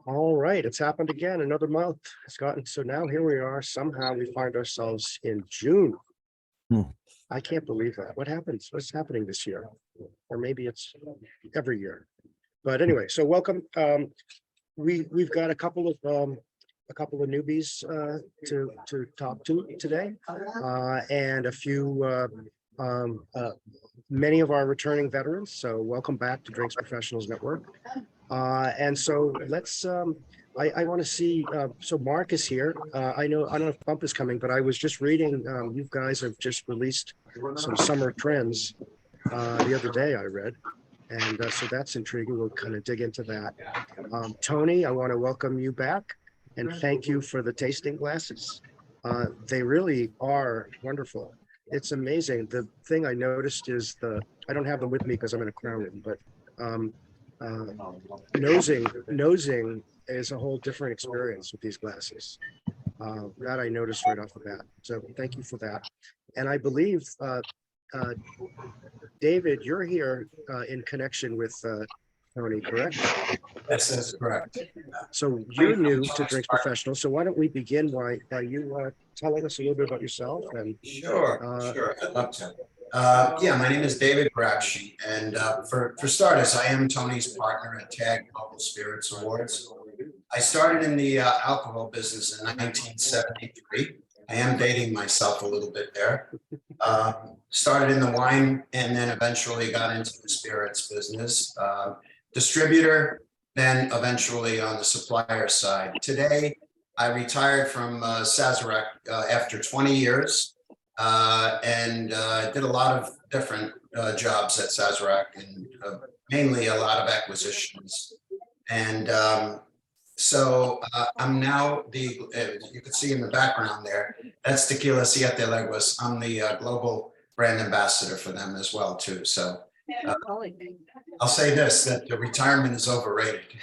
All right, it's happened again. Another month has gotten, so now here we are. Somehow we find ourselves in June. Hmm. I can't believe that. What happens? What's happening this year? Or maybe it's every year. But anyway, so welcome. We've got a couple of newbies to talk to today, and a few many of our returning veterans. So welcome back to Drinks Professionals Network. And so let's I want to see, so Mark is here. I don't know if Bump is coming, but I was just reading, you guys have just released some summer trends the other day, I read. And so that's intriguing. We'll kind of dig into that. Tony, I want to welcome you back and thank you for the tasting glasses. They really are wonderful. It's amazing. The thing I noticed is I don't have them with me because I'm in a crown room, but nosing is a whole different experience with these glasses. That I noticed right off the bat. So thank you for that. And I believe, David, you're here in connection with Tony, correct? Yes, that's correct. So you're new to Drinks Professional. So why don't we begin by you telling us a little bit about yourself? And Sure, I'd love to. Yeah, my name is David Grabschi, and for starters, I am Tony's partner at TAG Global Spirits Awards. I started in the alcohol business in 1973. I am dating myself a little bit there. Started in the wine and then eventually got into the spirits business. Distributor, then eventually on the supplier side. Today, I retired from Sazerac after 20 years and did a lot of different jobs at Sazerac, and mainly a lot of acquisitions. And so I'm now you can see in the background there, that's Tequila Siete Leguas. I'm the global brand ambassador for them as well too. So I'll say this, that the retirement is overrated.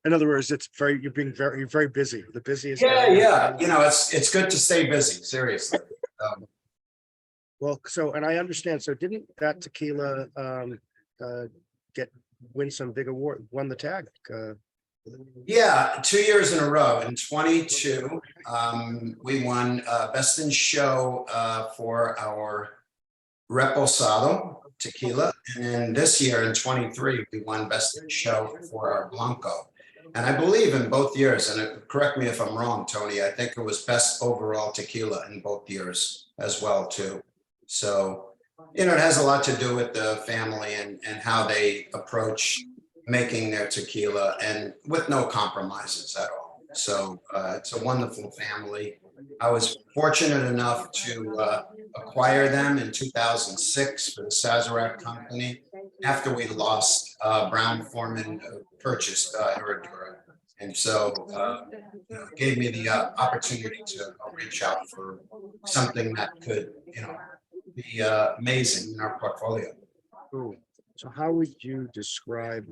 in other words, you're very busy. The busiest. Yeah. You know, it's good to stay busy, seriously. Well, and I understand. So didn't that tequila win some big award, won the tag? Yeah, 2 years in a row. In 22, we won Best in Show for our Reposado tequila. And then this year in 23, we won Best in Show for our Blanco. And I believe in both years, and correct me if I'm wrong, Tony, I think it was Best Overall Tequila in both years as well too. So, you know, it has a lot to do with the family and how they approach making their tequila, and with no compromises at all. So it's a wonderful family. I was fortunate enough to acquire them in 2006 for the Sazerac company after we lost Brown-Forman purchased Herradura. And so you know, it gave me the opportunity to reach out for something that could, you know, be amazing in our portfolio. Cool. So how would you describe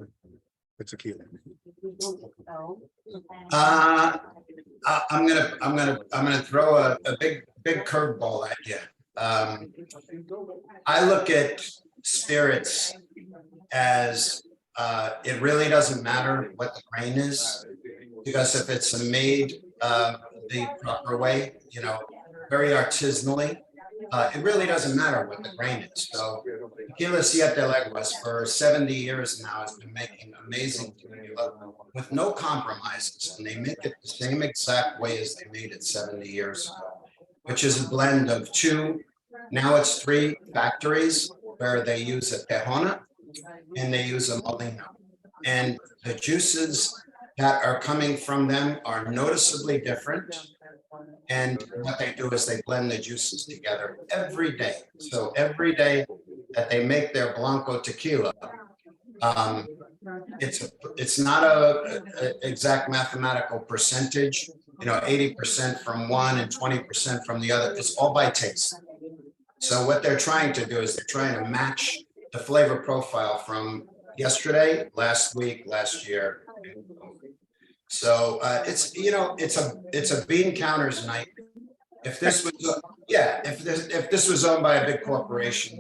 the tequila? I'm gonna throw a big curveball at you. I look at spirits as it really doesn't matter what the grain is, because if it's made the proper way, you know, very artisanally, it really doesn't matter what the grain is. So Tequila Siete Leguas for 70 years now has been making amazing tequila with no compromises, and they make it the same exact way as they made it 70 years ago, which is a blend of now it's 3 factories where they use a Tejona and they use a Molino. And the juices that are coming from them are noticeably different. And what they do is they blend the juices together every day. So every day that they make their Blanco tequila, it's not a exact mathematical percentage, you know, 80% from one and 20% from the other. It's all by taste. So what they're trying to do is they're trying to match the flavor profile from yesterday, last week, last year. So it's, you know, it's a bean counters night. If this was, if this was owned by a big corporation,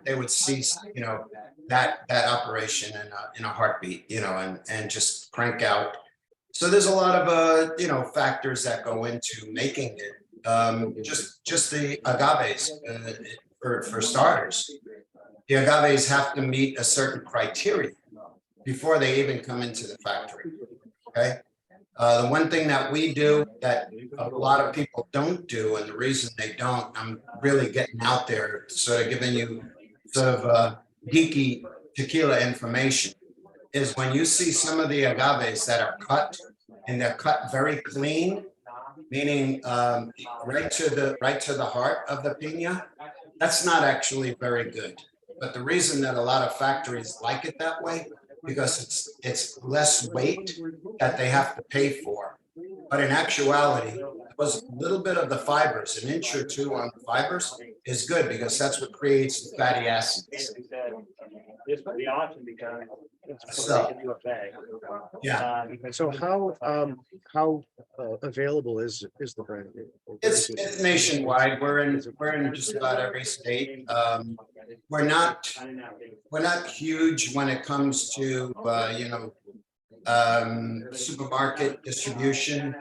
they would cease, you know, that operation in a heartbeat, and just crank out. So there's a lot of factors that go into making it. Just the agaves, for starters. The agaves have to meet a certain criteria before they even come into the factory. Okay. The one thing that we do that a lot of people don't do, and the reason they don't, I'm really getting out there, sort of giving you sort of geeky tequila information, is when you see some of the agaves that are cut, and they're cut very clean, meaning right to the heart of the piña. That's not actually very good. But the reason that a lot of factories like it that way, because it's less weight that they have to pay for. But in actuality, it was a little bit of the fibers, an inch or two on the fibers is good, because that's what creates the fatty acids. So, yeah. So how available is the brand? It's nationwide. We're in just about every state. We're not huge when it comes to supermarket distribution,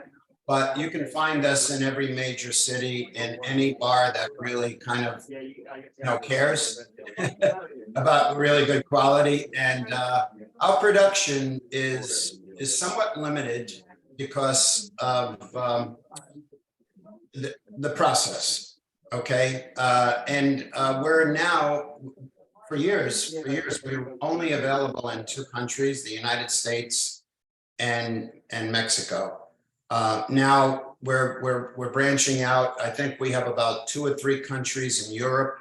but you can find us in every major city, in any bar that really kind of cares about really good quality. And our production is somewhat limited because of the process. Okay. And we're now, for years, we were only available in 2 countries, the United States and Mexico. Now we're branching out. I think we have about 2 or 3 countries in Europe,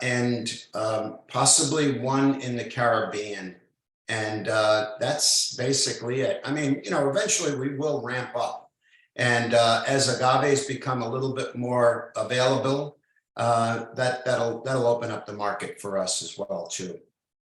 and possibly 1 in the Caribbean. And that's basically it. I mean, eventually we will ramp up. And as agaves become a little bit more available, that'll open up the market for us as well too.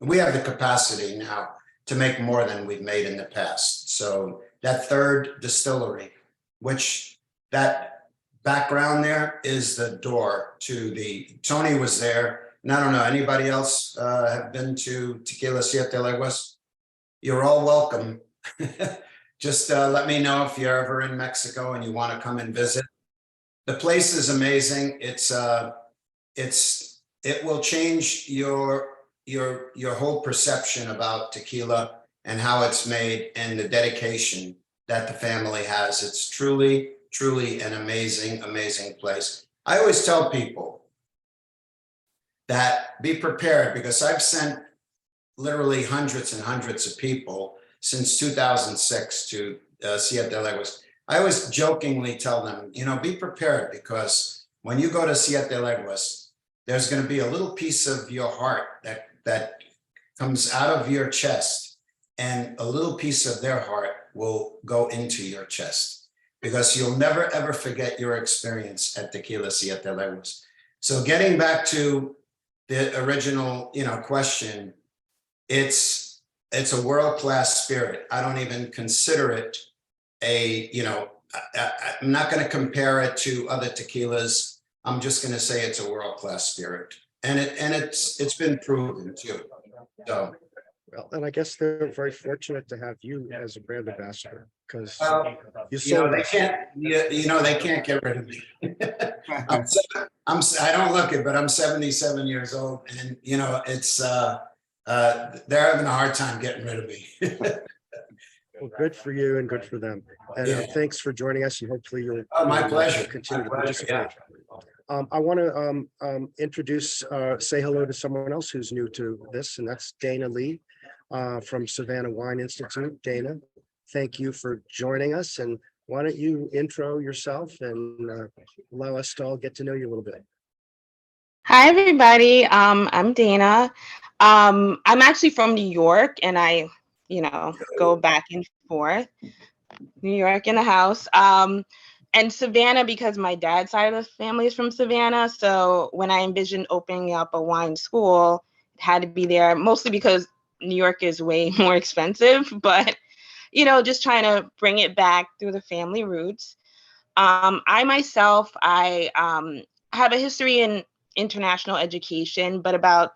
We have the capacity now to make more than we've made in the past. So that 3rd distillery, which that background there is the door to Tony was there. And I don't know, anybody else have been to Tequila Siete Leguas? You're all welcome. Just let me know if you're ever in Mexico and you want to come and visit. The place is amazing. It will change your whole perception about tequila and how it's made, and the dedication that the family has. It's truly an amazing place. I always tell people that be prepared, because I've sent literally hundreds and hundreds of people since 2006 to Siete Leguas. I always jokingly tell them, be prepared, because when you go to Siete Leguas, there's going to be a little piece of your heart that comes out of your chest, and a little piece of their heart will go into your chest, because you'll never ever forget your experience at Tequila Siete Leguas. So getting back to the original, question, it's a world-class spirit. I don't even consider it I'm not going to compare it to other tequilas. I'm just going to say it's a world-class spirit, and it's been proven too. So, well, and I guess they're very fortunate to have you as a brand ambassador, because they can't get rid of me. I don't look it, but I'm 77 years old, and it's they're having a hard time getting rid of me. Well, good for you and good for them. And thanks for joining us, and hopefully you'll my pleasure. Continue to participate. I want to say hello to someone else who's new to this, and that's Dana Lee from Savannah Wine Institute. Dana, thank you for joining us. And why don't you intro yourself and allow us to all get to know you a little bit. Hi, everybody. I'm Dana. I'm actually from New York, and I, go back and forth. New York in the house. And Savannah, because my dad's side of the family is from Savannah. So when I envisioned opening up a wine school, it had to be there, mostly because New York is way more expensive, but, just trying to bring it back through the family roots. I have a history in international education, but about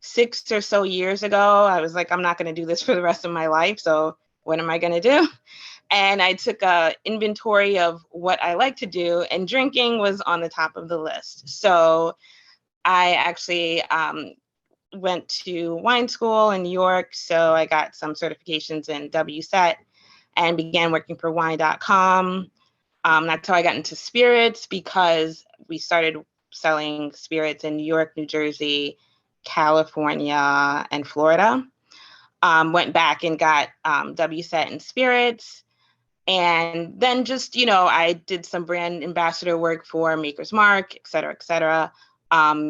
6 or so years ago. I was like, I'm not going to do this for the rest of my life. So what am I going to do? And I took a inventory of what I like to do, and drinking was on the top of the list. So I actually went to wine school in New York. So I got some certifications in WSET and began working for wine.com. That's how I got into spirits, because we started selling spirits in New York, New Jersey, California, and Florida. Went back and got WSET in spirits. And then just, I did some brand ambassador work for Maker's Mark, et cetera, et cetera.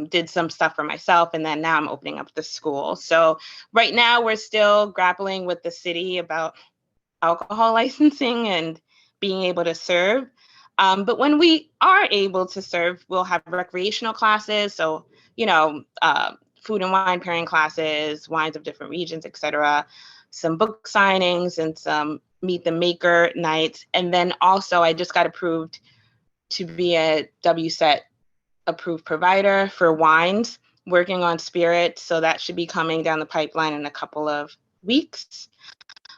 Did some stuff for myself. And then now I'm opening up the school. So right now we're still grappling with the city about alcohol licensing and being able to serve. But when we are able to serve, we'll have recreational classes. So, food and wine pairing classes, wines of different regions, et cetera. Some book signings and some meet the maker nights. And then also I just got approved to be a WSET approved provider for wines, working on spirits. So that should be coming down the pipeline in a couple of weeks.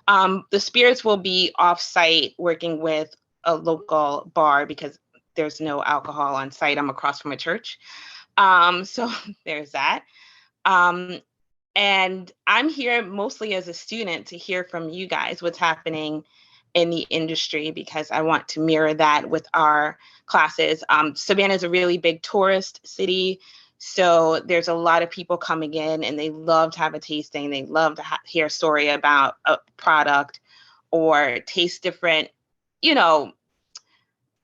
The spirits will be off-site working with a local bar because there's no alcohol on site. I'm across from a church. So there's that. And I'm here mostly as a student to hear from you guys what's happening in the industry, because I want to mirror that with our classes. Savannah is a really big tourist city. So there's a lot of people coming in and they love to have a tasting. They love to hear a story about a product or taste different,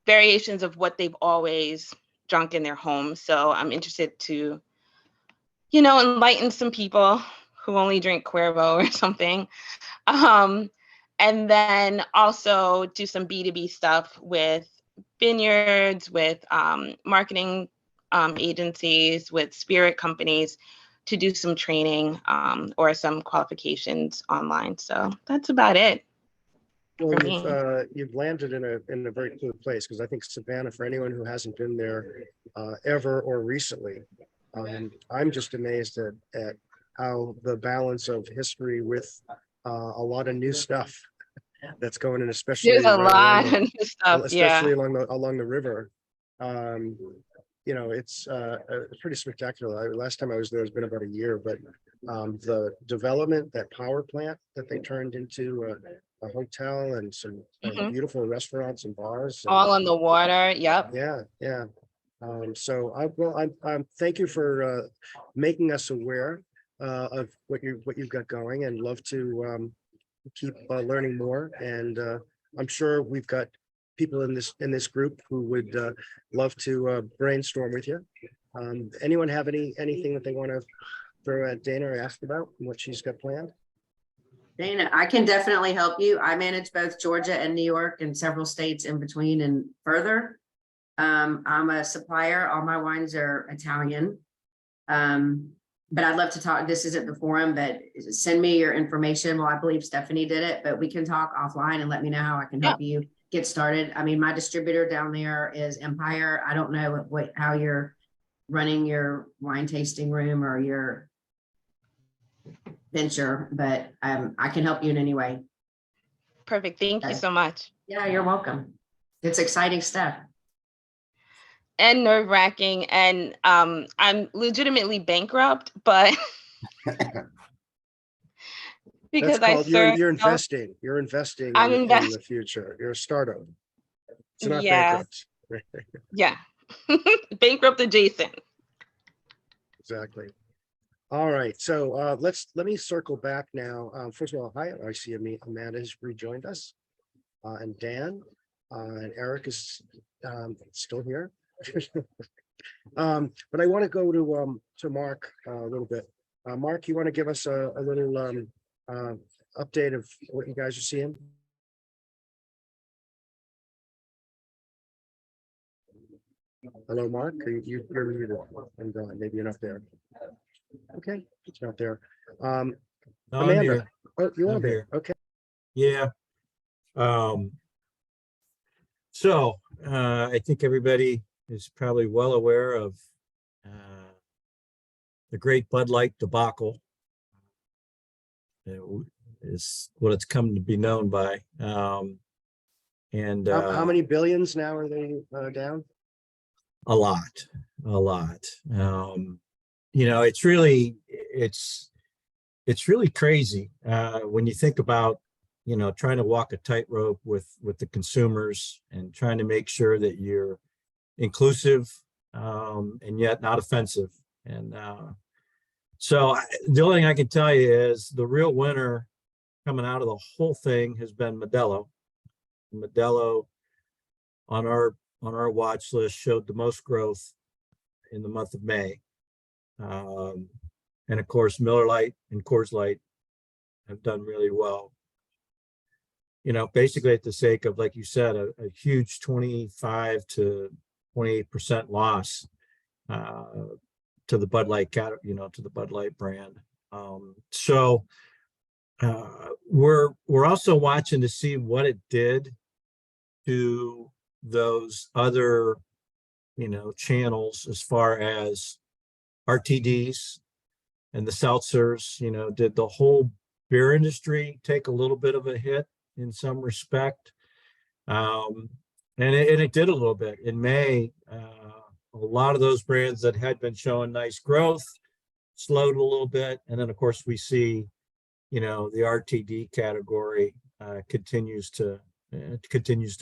variations of what they've always drunk in their home. So I'm interested to, enlighten some people who only drink Cuervo or something. And then also do some B2B stuff with vineyards, with marketing agencies, with spirit companies, to do some training or some qualifications online. So that's about it. Well, you've landed in a very cool place, because I think Savannah, for anyone who hasn't been there ever or recently, I'm just amazed at how the balance of history with a lot of new stuff that's going in, especially There's a lot right of new stuff, especially along the river. It's pretty spectacular. Last time I was there, it's been about a year, but the development, that power plant that they turned into a hotel and some beautiful restaurants and bars. all on the water. Yep. Yeah. So I'm thank you for making us aware of what you've got going, and love to keep learning more. And I'm sure we've got people in this group who would love to brainstorm with you. Anyone have anything that they want to throw at Dana or ask about what she's got planned? Dana, I can definitely help you. I manage both Georgia and New York and several states in between and further. I'm a supplier. All my wines are Italian. But I'd love to talk. This isn't the forum, but send me your information. Well, I believe Stephanie did it, but we can talk offline and let me know how I can help you get started. I mean, my distributor down there is Empire. I don't know how you're running your wine tasting room or your venture, but I can help you in any way. Perfect. Thank you so much. Yeah, you're welcome. It's exciting stuff. And nerve-wracking, and I'm legitimately bankrupt, but because That's called, you're investing. You're investing in the future. You're a startup. It's not bankrupt. Yeah. Bankrupt adjacent. Exactly. All right. So let me circle back now. First of all, hi, I see Amanda has rejoined us, and Dan, and Eric is still here. But I want to go to Mark a little bit. Mark, you want to give us a little update of what you guys are seeing? Hello, Mark. You're muted, and maybe you're not there. Okay, it's not there. No, Amanda. I'm here. Oh, you are I'm there. here. Okay. Yeah. So I think everybody is probably well aware of the great Bud Light debacle is what it's come to be known by. And How many billions now are they down? a lot. You know, it's really crazy when you think about, you know, trying to walk a tightrope with the consumers and trying to make sure that you're inclusive and yet not offensive. And so the only thing I can tell you is the real winner coming out of the whole thing has been Modelo. Modelo on our watch list showed the most growth in the month of May. And of course, Miller Lite and Coors Light have done really well. You know, basically at the sake of, like you said, a huge 25 to 28% loss to the Bud Light to the Bud Light brand. So we're also watching to see what it did to those other, you know, channels as far as RTDs and the seltzers. You know, did the whole beer industry take a little bit of a hit in some respect? And it did a little bit in May. A lot of those brands that had been showing nice growth slowed a little bit, and then of course we see, you know, the RTD category continues to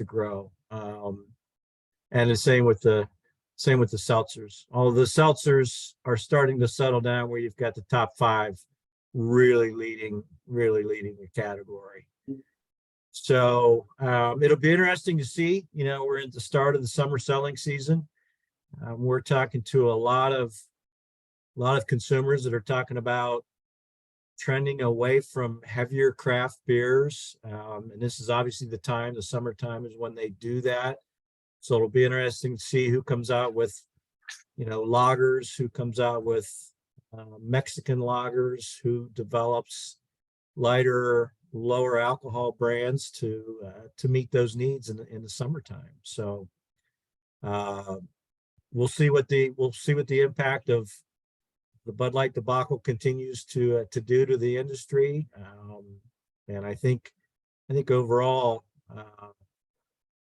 grow, and the same with the seltzers. All of the seltzers are starting to settle down where you've got the top five really leading the category. So it'll be interesting to see. You know, we're at the start of the summer selling season. We're talking to a lot of consumers that are talking about trending away from heavier craft beers. And this is obviously the summertime is when they do that. So it'll be interesting to see who comes out with, you know, lagers, who comes out with Mexican lagers, who develops lighter, lower alcohol brands to meet those needs in the summertime. So we'll see what the impact of the Bud Light debacle continues to do to the industry. And I think overall,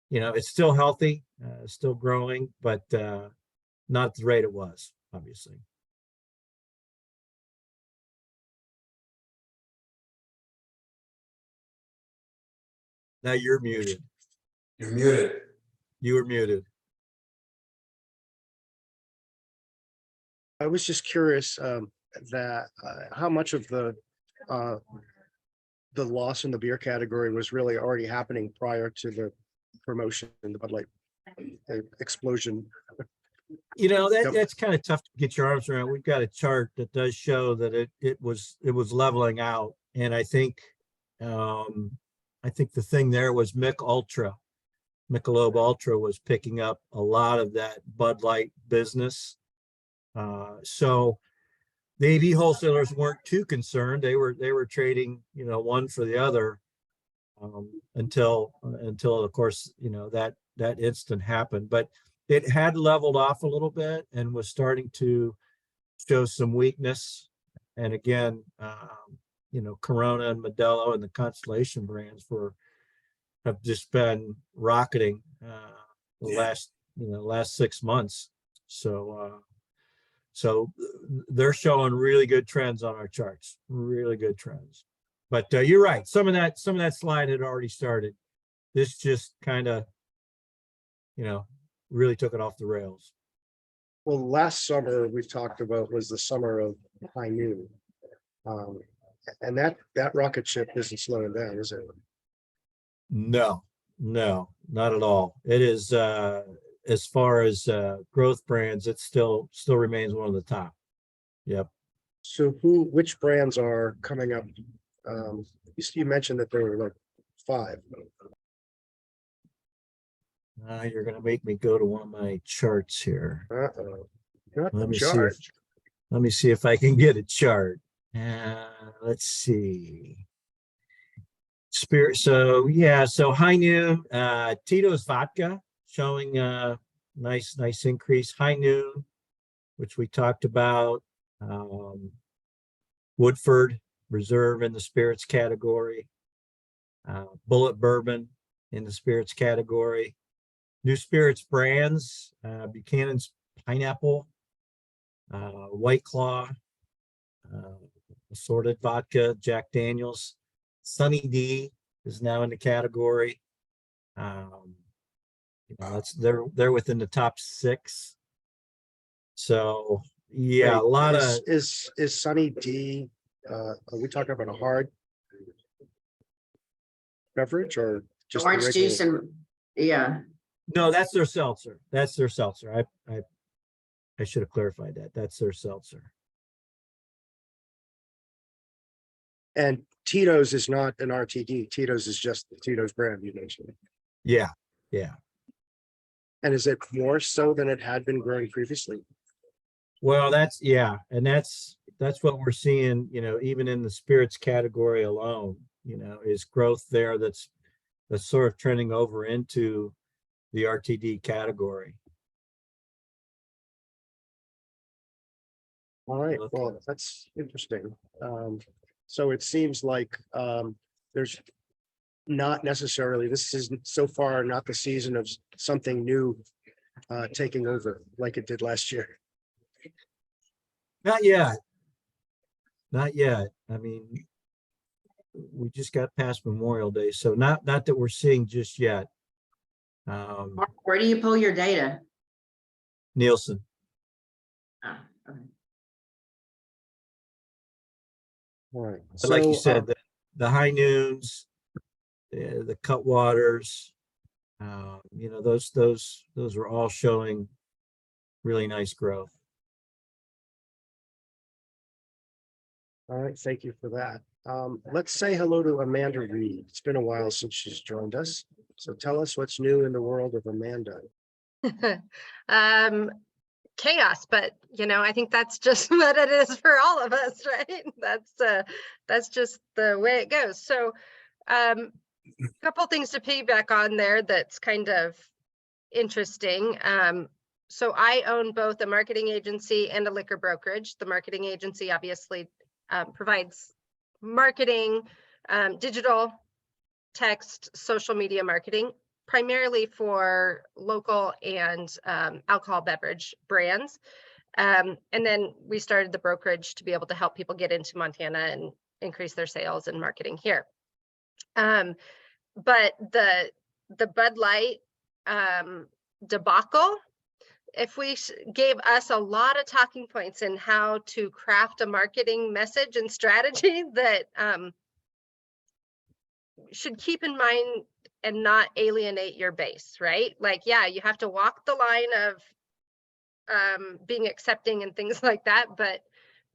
you know, it's still healthy, still growing, but not at the rate it was, obviously. Now you're muted. You're muted. You were muted. I was just curious how much of the loss in the beer category was really already happening prior to the promotion in the Bud Light explosion. You know, that's kind of tough to get your arms around. We've got a chart that does show that it was leveling out, and I think the thing there was Michelob Ultra was picking up a lot of that Bud Light business. So the AV wholesalers weren't too concerned. They were trading, you know, one for the other until of course, you know, that instant happened. But it had leveled off a little bit and was starting to show some weakness. And again, you know, Corona and Modelo and the Constellation brands have just been rocketing the last 6 months. So they're showing really good trends on our charts, really good trends. But you're right. Some of that slide had already started. This just kind of, you know, really took it off the rails. Well, last summer we've talked about was the summer of high noon. And that rocket ship isn't slowing down, is it? No, not at all. It is as far as growth brands, it still remains one of the top. Yep. So which brands are coming up? You mentioned that there were like 5. You're gonna make me go to one of my charts here. Not Let the me chart. see if I can get a chart. Let's see. Spirit. So High Noon, Tito's Vodka showing a nice increase. High Noon, which we talked about, Woodford Reserve in the spirits category. Bullet Bourbon in the spirits category. New spirits brands, Buchanan's Pineapple, White Claw, assorted vodka, Jack Daniels, Sunny D is now in the category. They're within the top 6. So yeah, Wait, a lot of is Sunny D, are we talking about a hard beverage or just the Orange regular? juice and, yeah, no, that's their seltzer. That's their seltzer. I should have clarified that. That's their seltzer. And Tito's is not an RTD. Tito's is just the Tito's brand you mentioned. Yeah, yeah. And is it more so than it had been growing previously? Well, that's and that's what we're seeing, even in the spirits category alone, is growth there that's sort of trending over into the RTD category. All right, Okay. well, that's interesting. So it seems like there's not necessarily, this is so far not the season of something new taking over like it did last year. Not yet. Not yet. I mean, we just got past Memorial Day, so not that we're seeing just yet. Mark, where do you pull your data? Nielsen. Oh, okay. All right. But like you said, the high noons, the cut waters, those were all showing really nice growth. All right, thank you for that. Let's say hello to Amanda Reed. It's been a while since she's joined us. So tell us what's new in the world of Amanda. Chaos, but I think that's just what it is for all of us, right? That's just the way it goes. So a couple things to piggyback on there that's kind of interesting. So I own both a marketing agency and a liquor brokerage. The marketing agency obviously provides marketing, digital, text, social media marketing, primarily for local and alcohol beverage brands. And then we started the brokerage to be able to help people get into Montana and increase their sales and marketing here. But the Bud Light debacle, if we gave us a lot of talking points in how to craft a marketing message and strategy that should keep in mind and not alienate your base, right? Like, yeah, you have to walk the line of being accepting and things like that, but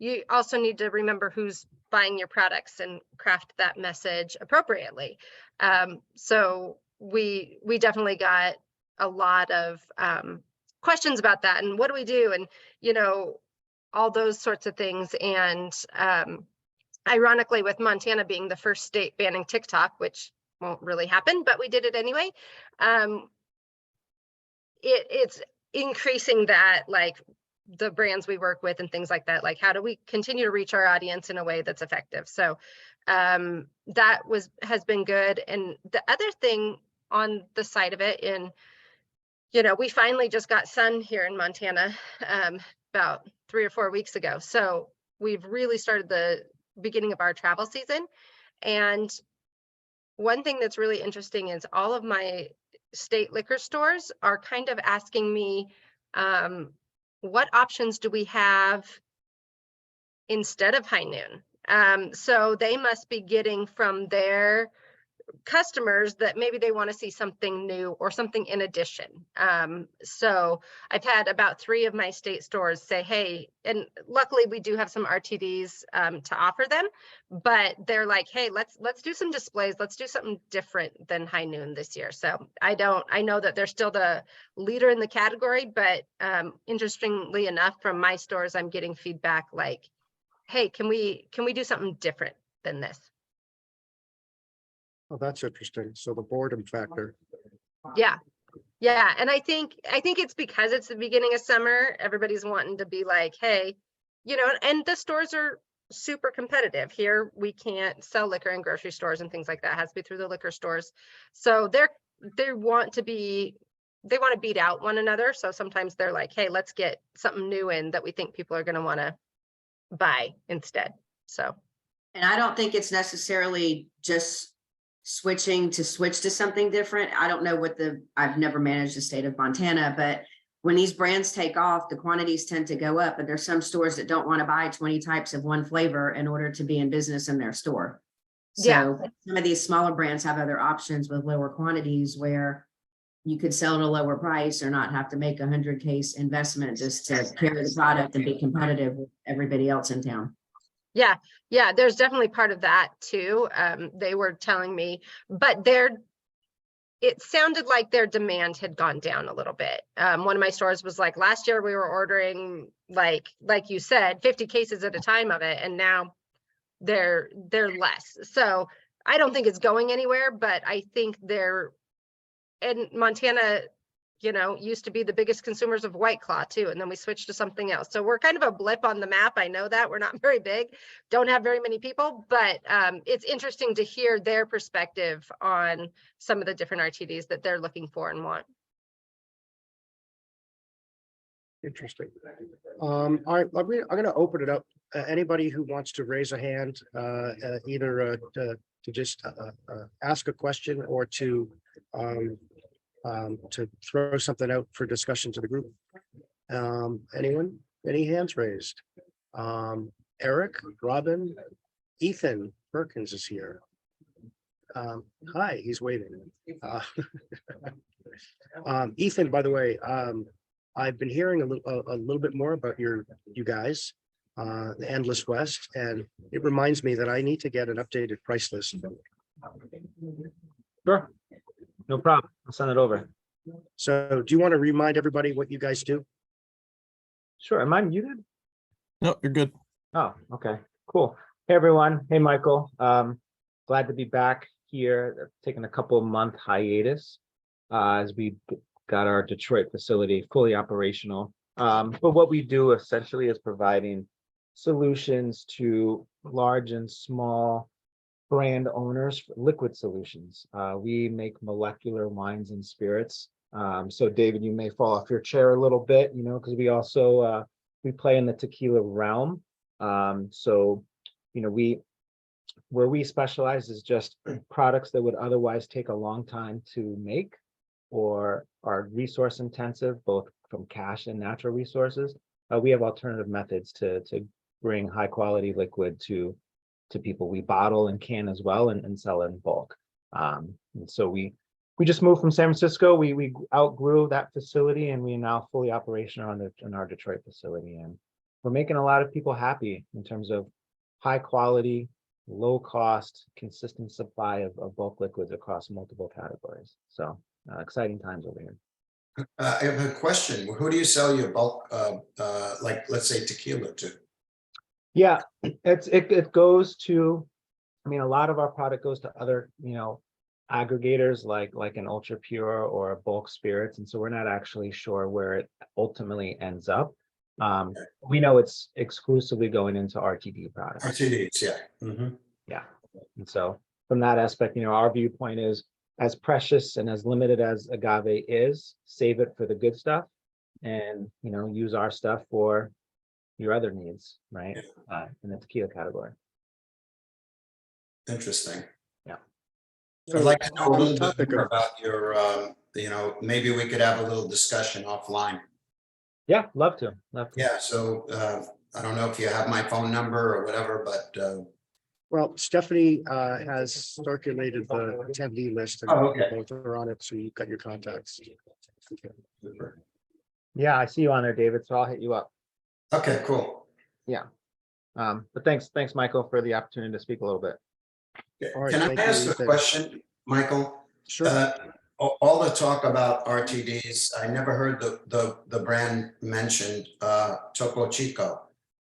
you also need to remember who's buying your products and craft that message appropriately. So we definitely got a lot of questions about that and what do we do, and all those sorts of things. And ironically, with Montana being the first state banning TikTok, which won't really happen, but we did it anyway, it's increasing that, like, the brands we work with and things like that, like how do we continue to reach our audience in a way that's effective. So that has been good. And the other thing on the side of it, and we finally just got sun here in Montana about 3 or 4 weeks ago. So we've really started the beginning of our travel season. And one thing that's really interesting is all of my state liquor stores are kind of asking me, what options do we have instead of high noon? So they must be getting from their customers that maybe they want to see something new or something in addition. So I've had about 3 of my state stores say, hey, and luckily we do have some RTDs to offer them, but they're like, hey, let's do some displays. Let's do something different than high noon this year. So I know that they're still the leader in the category, but interestingly enough, from my stores, I'm getting feedback like, hey, can we do something different than this? Oh, that's interesting. So the boredom factor. Yeah. And I think it's because it's the beginning of summer. Everybody's wanting to be like, hey, you know, and the stores are super competitive. Here, we can't sell liquor in grocery stores and things like that. It has to be through the liquor stores. So they want to beat out one another. So sometimes they're like, hey, let's get something new in that we think people are going to want to buy instead. So, And I don't think it's necessarily just switch to something different. I don't know I've never managed the state of Montana, but when these brands take off, the quantities tend to go up, and there's some stores that don't want to buy 20 types of one flavor in order to be in business in their store. Yeah. So some of these smaller brands have other options with lower quantities where you could sell at a lower price or not have to make 100 case investment just to carry the product and be competitive with everybody else in town. yeah, there's definitely part of that too. They were telling me, but it sounded like their demand had gone down a little bit. One of my stores was like, last year we were ordering like you said, 50 cases at a time of it, and now they're less. So I don't think it's going anywhere, but I think and Montana, you know, used to be the biggest consumers of White Claw too, and then we switched to something else. So we're kind of a blip on the map. I know that we're not very big, don't have very many people, but it's interesting to hear their perspective on some of the different RTDs that they're looking for and want. Interesting. All right, I'm going to open it up. Anybody who wants to raise a hand, either to just ask a question or to throw something out for discussion to the group. Anyone? Any hands raised? Eric, Robin, Ethan Perkins is here. Hi, he's waving. Ethan, by the way, I've been hearing a little bit more about you guys, the Endless West, and it reminds me that I need to get an updated price list. Sure. No problem. I'll send it over. So do you want to remind everybody what you guys do? Sure. Am I muted? No, you're good. Oh, okay. Cool. Hey, everyone. Hey, Michael. Glad to be back here. Taking a couple of month hiatus as we got our Detroit facility fully operational. But what we do essentially is providing solutions to large and small brand owners for liquid solutions. We make molecular wines and spirits. So David, you may fall off your chair a little bit, you know, because we also we play in the tequila realm. So, you know, where we specialize is just products that would otherwise take a long time to make or are resource intensive, both from cash and natural resources. We have alternative methods to bring high quality liquid to people. We bottle and can as well and sell it in bulk. And so we just moved from San Francisco. We outgrew that facility, and we are now fully operational in our Detroit facility. And we're making a lot of people happy in terms of high quality, low cost, consistent supply of bulk liquids across multiple categories. So exciting times over here. I have a question. Who do you sell your bulk, like, let's say tequila to? Yeah, it goes to, I mean, a lot of our product goes to other, you know, aggregators like an ultra pure or a bulk spirits. And so we're not actually sure where it ultimately ends up. We know it's exclusively going into RTD products. RTDs, yeah. Mm-hmm. Yeah. And so from that aspect, you know, our viewpoint is as precious and as limited as agave is, save it for the good stuff and, you know, use our stuff for your other needs, right? In the tequila category. Interesting. Yeah. I'd like to know a little bit more about your, you know, maybe we could have a little discussion offline. Yeah, love to. Yeah, so I don't know if you have my phone number or whatever, but Well, Stephanie has circulated the attendee list and okay. both are on it, so you've got your contacts. Yeah, I see you on there, David. So I'll hit you up. Okay, cool. Yeah. But thanks, Michael, for the opportunity to speak a little bit. All right, Can I thank you, ask a Ethan. question, Michael? Sure. All the talk about RTDs, I never heard the brand mentioned, Topo Chico.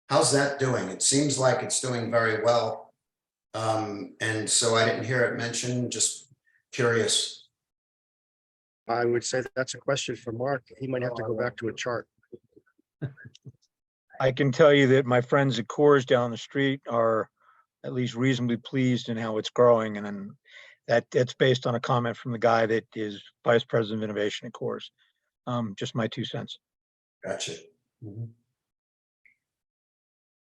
How's that doing? It seems like it's doing very well. And so I didn't hear it mentioned, just curious. I would say that's a question for Mark. He might have to go back to a chart. I can tell you that my friends at Coors down the street are at least reasonably pleased in how it's growing. And then that's based on a comment from the guy that is Vice President of Innovation at Coors. Just my 2 cents. Gotcha.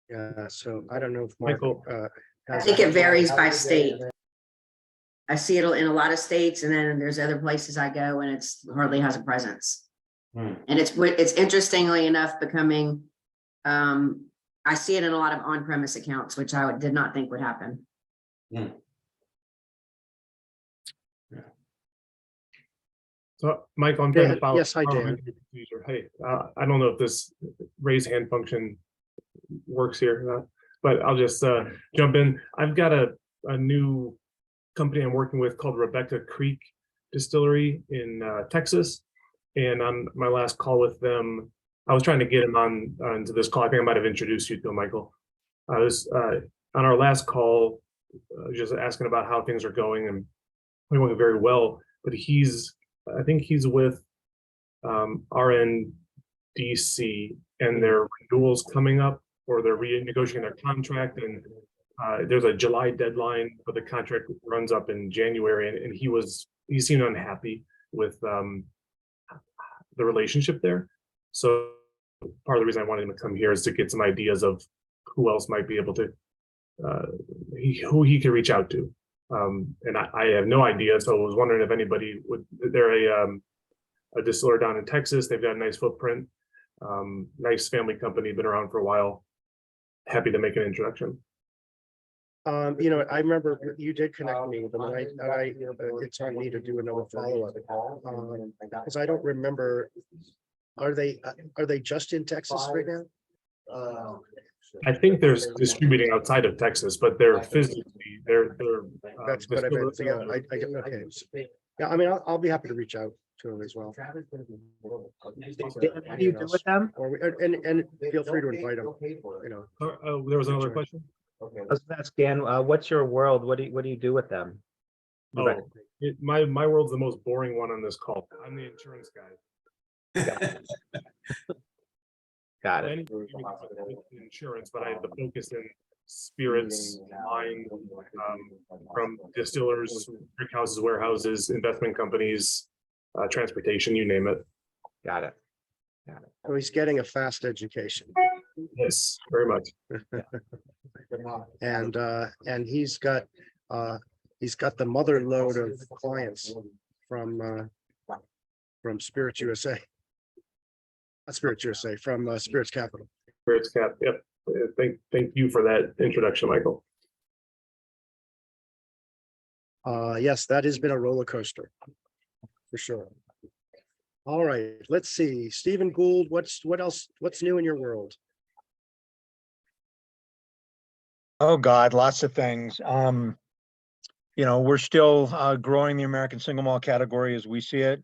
Yeah, so I don't know if Mark. Michael. I think it varies by state. I see it in a lot of states, and then there's other places I go and it's hardly has a presence. Hmm. And it's interestingly enough becoming, I see it in a lot of on-premise accounts, which I did not think would happen. So, Michael, I'm trying Yeah, to follow. yes, hi, Dan. Hey, I don't know if this raise hand function works here, but I'll just jump in. I've got a new company I'm working with called Rebecca Creek Distillery in Texas. And on my last call with them, I was trying to get him onto this call. I think I might have introduced you to him, Michael. I was on our last call, just asking about how things are going, and we're going very well. But I think he's with RNDC, and their renewals coming up, or they're renegotiating their contract, and there's a July deadline, but the contract runs up in January, and he seemed unhappy with the relationship there. So part of the reason I wanted him to come here is to get some ideas of who else might be able to, who he could reach out to. And I have no idea, so I was wondering if anybody would. They're a distiller down in Texas. They've got a nice footprint, nice family company, been around for a while. Happy to make an introduction. You know, I remember you did connect me with them, and it's on me to do another follow-up. Because I don't remember, are they just in Texas right now? I think they're distributing outside of Texas, but they're physically, they're. That's what I meant. So, yeah, okay. Yeah, I mean, I'll be happy to reach out to them as well. What do you do with them? And feel free to invite them, you know. Oh, there was another question? I was gonna ask Dan, what's your world? What do you do with them? Oh, my world's the most boring one on this call. I'm the insurance guy. Got it. Anything with insurance, but I have the focus in spirits, wine, from distillers, brick houses, warehouses, investment companies, transportation, you name it. Got it. So he's getting a fast education. Yes, very much. And he's got the mother load of clients from Spirits USA. Not Spirits USA, from Spirits Capital. Spirits Cap, yep. Thank you for that introduction, Michael. Yes, that has been a roller coaster for sure. All right, let's see. Stephen Gould, what else? What's new in your world? Oh God, lots of things. You know, we're still growing the American single malt category as we see it.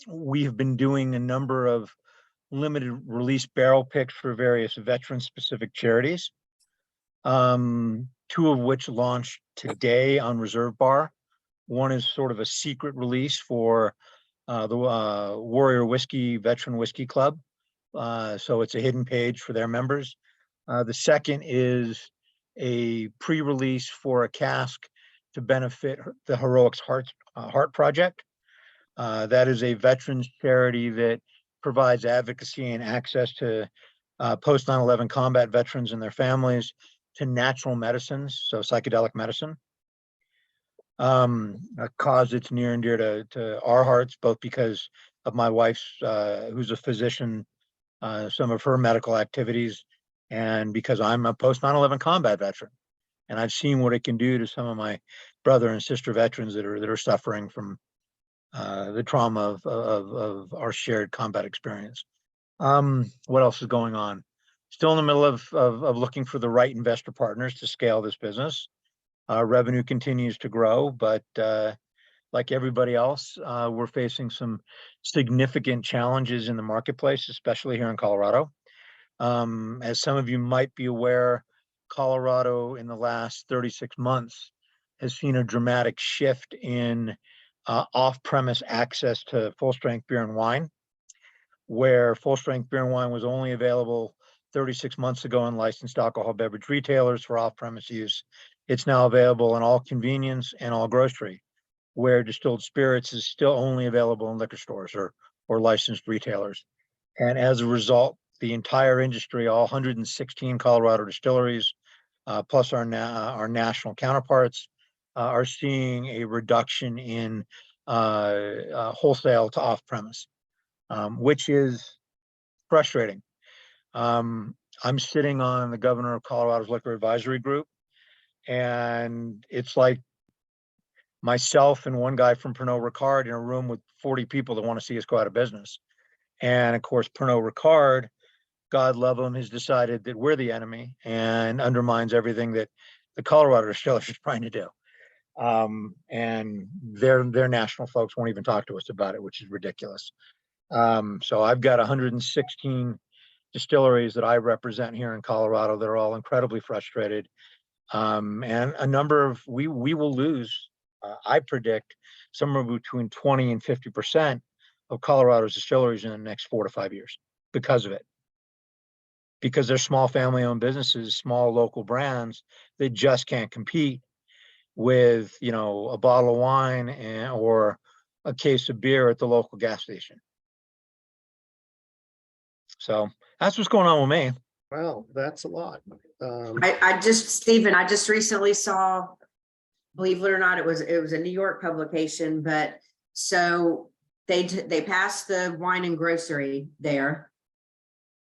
We have been doing a number of limited release barrel picks for various veteran specific charities. Two of which launched today on Reserve Bar. One is sort of a secret release for the Warrior Whiskey Veteran Whiskey Club. So it's a hidden page for their members. The second is a pre-release for a cask to benefit the Heroics Heart Project. That is a veterans charity that provides advocacy and access to post 9/11 combat veterans and their families to natural medicines, so psychedelic medicine. A cause that's near and dear to our hearts, both because of my wife's, who's a physician, some of her medical activities, and because I'm a post 9/11 combat veteran, and I've seen what it can do to some of my brother and sister veterans that are suffering from the trauma of our shared combat experience. What else is going on? Still in the middle of looking for the right investor partners to scale this business. Revenue continues to grow, but like everybody else, we're facing some significant challenges in the marketplace, especially here in Colorado. As some of you might be aware, Colorado in the last 36 months has seen a dramatic shift in off-premise access to full-strength beer and wine. where full-strength beer and wine was only available 36 months ago in licensed alcohol beverage retailers for off-premise use. It's now available in all convenience and all grocery, where distilled spirits is still only available in liquor stores or licensed retailers. And as a result, the entire industry, all 116 Colorado distilleries, plus our national counterparts, are seeing a reduction in wholesale to off-premise, which is frustrating. I'm sitting on the governor of Colorado's liquor advisory group, and it's like myself and one guy from Pernod Ricard in a room with 40 people that want to see us go out of business. And of course, Pernod Ricard, God love them, has decided that we're the enemy and undermines everything that the Colorado distillers is trying to do. And their national folks won't even talk to us about it, which is ridiculous. So I've got 116 distilleries that I represent here in Colorado that are all incredibly frustrated. And a number of, we will lose, I predict, somewhere between 20 and 50% of Colorado's distilleries in the next 4 to 5 years because of it. Because they're small family-owned businesses, small local brands, they just can't compete with, you know, a bottle of wine or a case of beer at the local gas station. So that's what's going on with me. Well, that's a lot. Stephen, I just recently saw, believe it or not, it was a New York publication, but so they passed the wine and grocery there.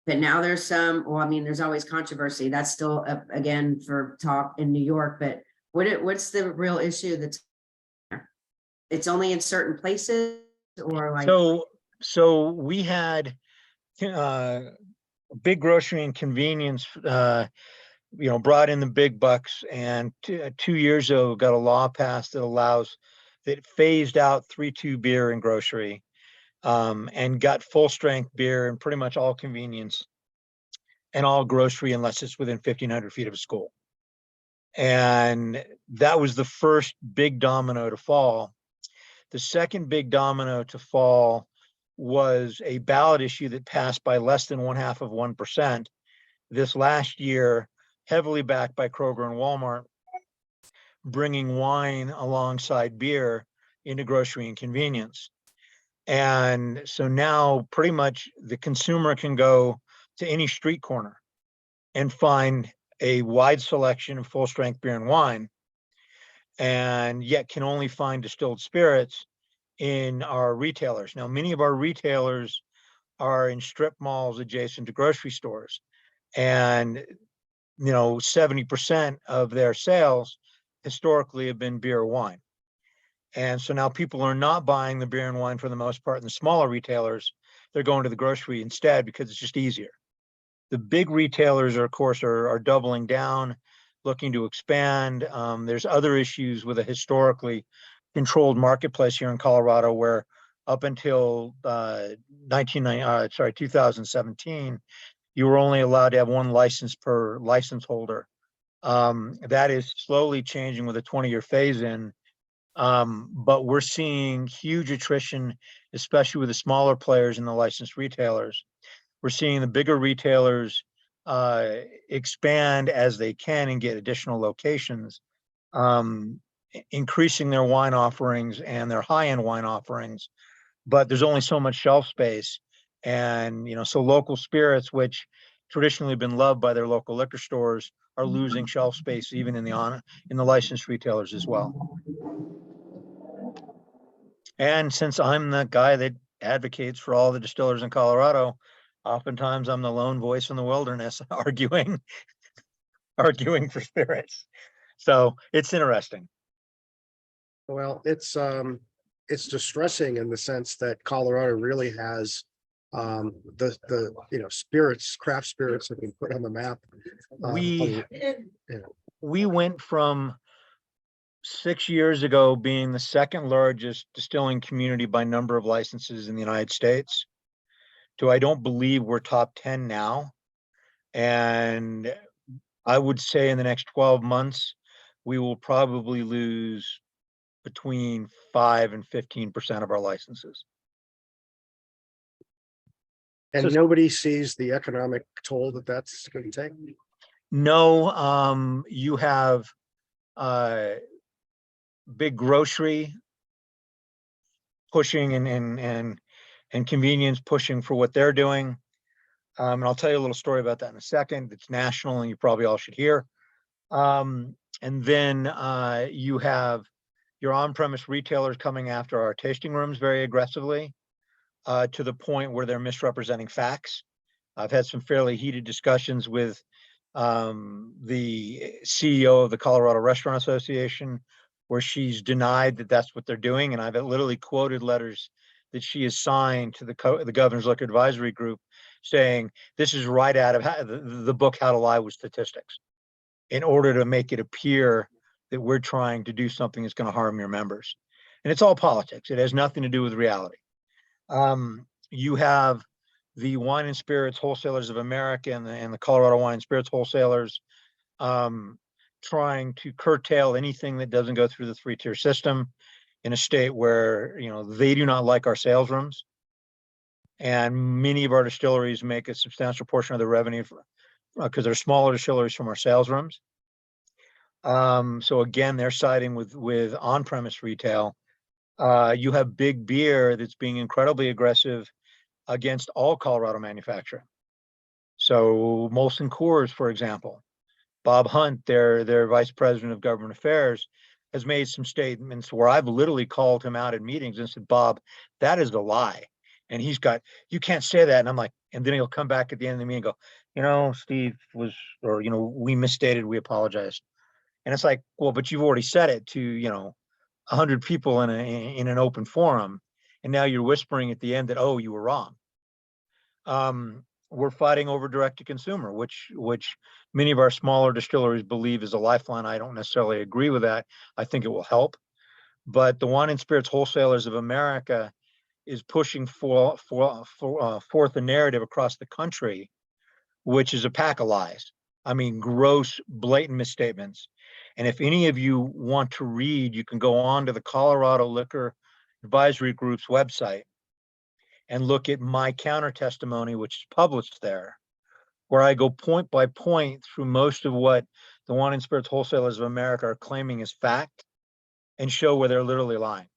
But now there's there's always controversy. That's still up again for talk in New York, but what's the real issue that's there? It's only in certain places or like? So we had big grocery and convenience, brought in the big bucks, and 2 years ago got a law passed that phased out 3.2 beer in grocery, and got full strength beer in pretty much all convenience and all grocery unless it's within 1,500 feet of a school. And that was the first big domino to fall. The second big domino to fall was a ballot issue that passed by less than 0.5% this last year, heavily backed by Kroger and Walmart, bringing wine alongside beer into grocery and convenience. And so now pretty much the consumer can go to any street corner and find a wide selection of full strength beer and wine, and yet can only find distilled spirits in our retailers. Now, many of our retailers are in strip malls adjacent to grocery stores, and 70% of their sales historically have been beer or wine. And so now people are not buying the beer and wine for the most part in the smaller retailers. They're going to the grocery instead because it's just easier. The big retailers are, of course, are doubling down, looking to expand. There's other issues with a historically controlled marketplace here in Colorado, where up until 2017, you were only allowed to have one license per license holder. That is slowly changing with a 20-year phase-in. But we're seeing huge attrition, especially with the smaller players and the licensed retailers. We're seeing the bigger retailers expand as they can and get additional locations, increasing their wine offerings and their high-end wine offerings. But there's only so much shelf space. And, so local spirits, which traditionally have been loved by their local liquor stores, are losing shelf space even in the licensed retailers as well. And since I'm the guy that advocates for all the distillers in Colorado, oftentimes I'm the lone voice in the wilderness arguing for spirits. So it's interesting. Well, it's distressing in the sense that Colorado really has the spirits, craft spirits have been put on the map. We went from 6 years ago being the second largest distilling community by number of licenses in the United States to, I don't believe we're top 10 now. And I would say in the next 12 months, we will probably lose between 5 and 15% of our licenses. And nobody sees the economic toll that that's going to take. No, you have big grocery pushing and convenience pushing for what they're doing. And I'll tell you a little story about that in a second. It's national and you probably all should hear. And then you have your on-premise retailers coming after our tasting rooms very aggressively, to the point where they're misrepresenting facts. I've had some fairly heated discussions with the CEO of the Colorado Restaurant Association, where she's denied that that's what they're doing. And I've literally quoted letters that she has signed to the Governor's Liquor Advisory Group saying, this is right out of the book, How to Lie with Statistics, in order to make it appear that we're trying to do something that's going to harm your members. And it's all politics. It has nothing to do with reality. You have the Wine and Spirits Wholesalers of America and the Colorado Wine and Spirits Wholesalers trying to curtail anything that doesn't go through the 3-tier system in a state where, you know, they do not like our sales rooms. And many of our distilleries make a substantial portion of their revenue because they're smaller distilleries from our sales rooms. So again, they're siding with on-premise retail. You have Big Beer that's being incredibly aggressive against all Colorado manufacturing. So Molson Coors, for example, Bob Hunt, their vice president of government affairs, has made some statements where I've literally called him out at meetings and said, Bob, that is a lie. And he's got, you can't say that. And I'm like, and then he'll come back at the end of the meeting and go, you know, Steve was, or, you know, we misstated, we apologize. And it's like, well, but you've already said it to, you know, 100 people in an open forum. And now you're whispering at the end that, oh, you were wrong. We're fighting over direct to consumer, which many of our smaller distilleries believe is a lifeline. I don't necessarily agree with that. I think it will help. But the Wine and Spirits Wholesalers of America is pushing forth a narrative across the country, which is a pack of lies. I mean, gross, blatant misstatements. And if any of you want to read, you can go on to the Colorado Liquor Advisory Group's website and look at my counter testimony, which is published there, where I go point by point through most of what the Wine and Spirits Wholesalers of America are claiming is fact and show where they're literally lying.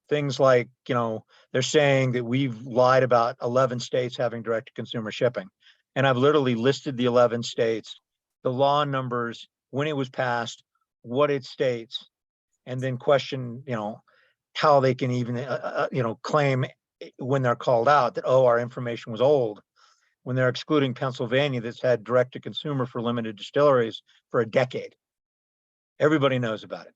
Things like, you know, they're saying that we've lied about 11 states having direct to consumer shipping. And I've literally listed the 11 states, the law numbers, when it was passed, what it states, and then question, you know, how they can even, you know, claim when they're called out that, oh, our information was old, when they're excluding Pennsylvania that's had direct to consumer for limited distilleries for a decade. Everybody knows about it.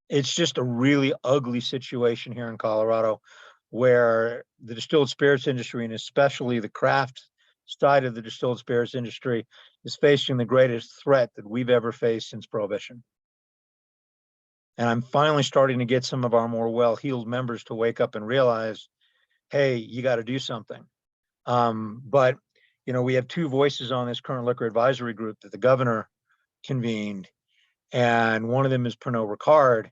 It's just a really ugly situation here in Colorado where the distilled spirits industry, and especially the craft side of the distilled spirits industry, is facing the greatest threat that we've ever faced since Prohibition. And I'm finally starting to get some of our more well-heeled members to wake up and realize, hey, you got to do something. But, you know, we have two voices on this current liquor advisory group that the governor convened, and one of them is Pernod Ricard.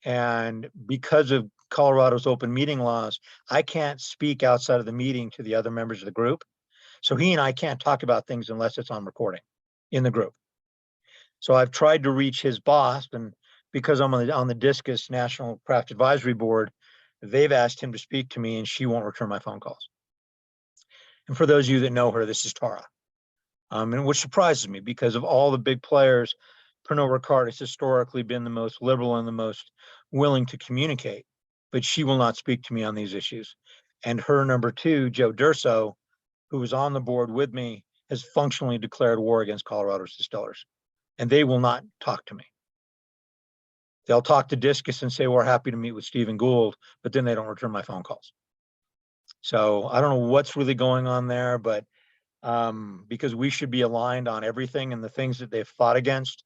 And because of Colorado's open meeting laws, I can't speak outside of the meeting to the other members of the group. So he and I can't talk about things unless it's on recording in the group. So I've tried to reach his boss, and because I'm on the Discus National Craft Advisory Board, they've asked him to speak to me, and she won't return my phone calls. And for those of you that know her, this is Tara. And which surprises me, because of all the big players, Pernod Ricard has historically been the most liberal and the most willing to communicate, but she will not speak to me on these issues. And her number two, Joe Durso, who was on the board with me, has functionally declared war against Colorado's distillers, and they will not talk to me. They'll talk to Discus and say, we're happy to meet with Stephen Gould, but then they don't return my phone calls. So I don't know what's really going on there, but because we should be aligned on everything, and the things that they've fought against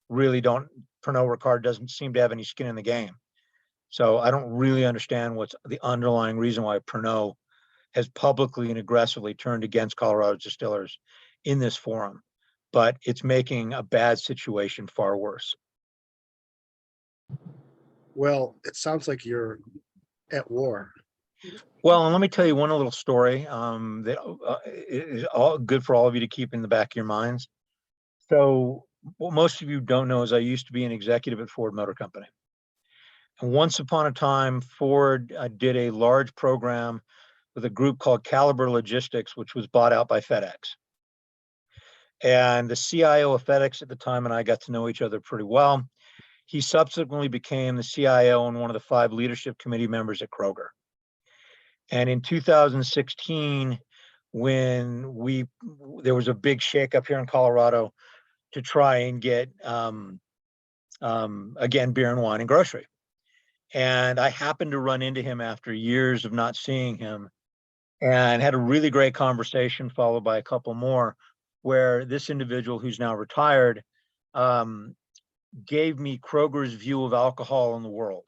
really don't, Pernod Ricard doesn't seem to have any skin in the game. So I don't really understand what's the underlying reason why Pernod has publicly and aggressively turned against Colorado's distillers in this forum, but it's making a bad situation far worse. Well, it sounds like you're at war. Well, and let me tell you one little story that is all good for all of you to keep in the back of your minds. So what most of you don't know is I used to be an executive at Ford Motor Company. And once upon a time, Ford did a large program with a group called Caliber Logistics, which was bought out by FedEx. And the CIO of FedEx at the time and I got to know each other pretty well. He subsequently became the CIO and one of the 5 leadership committee members at Kroger. And in 2016, when there was a big shakeup here in Colorado to try and get, again, beer and wine and grocery. And I happened to run into him after years of not seeing him and had a really great conversation followed by a couple more where this individual who's now retired gave me Kroger's view of alcohol in the world.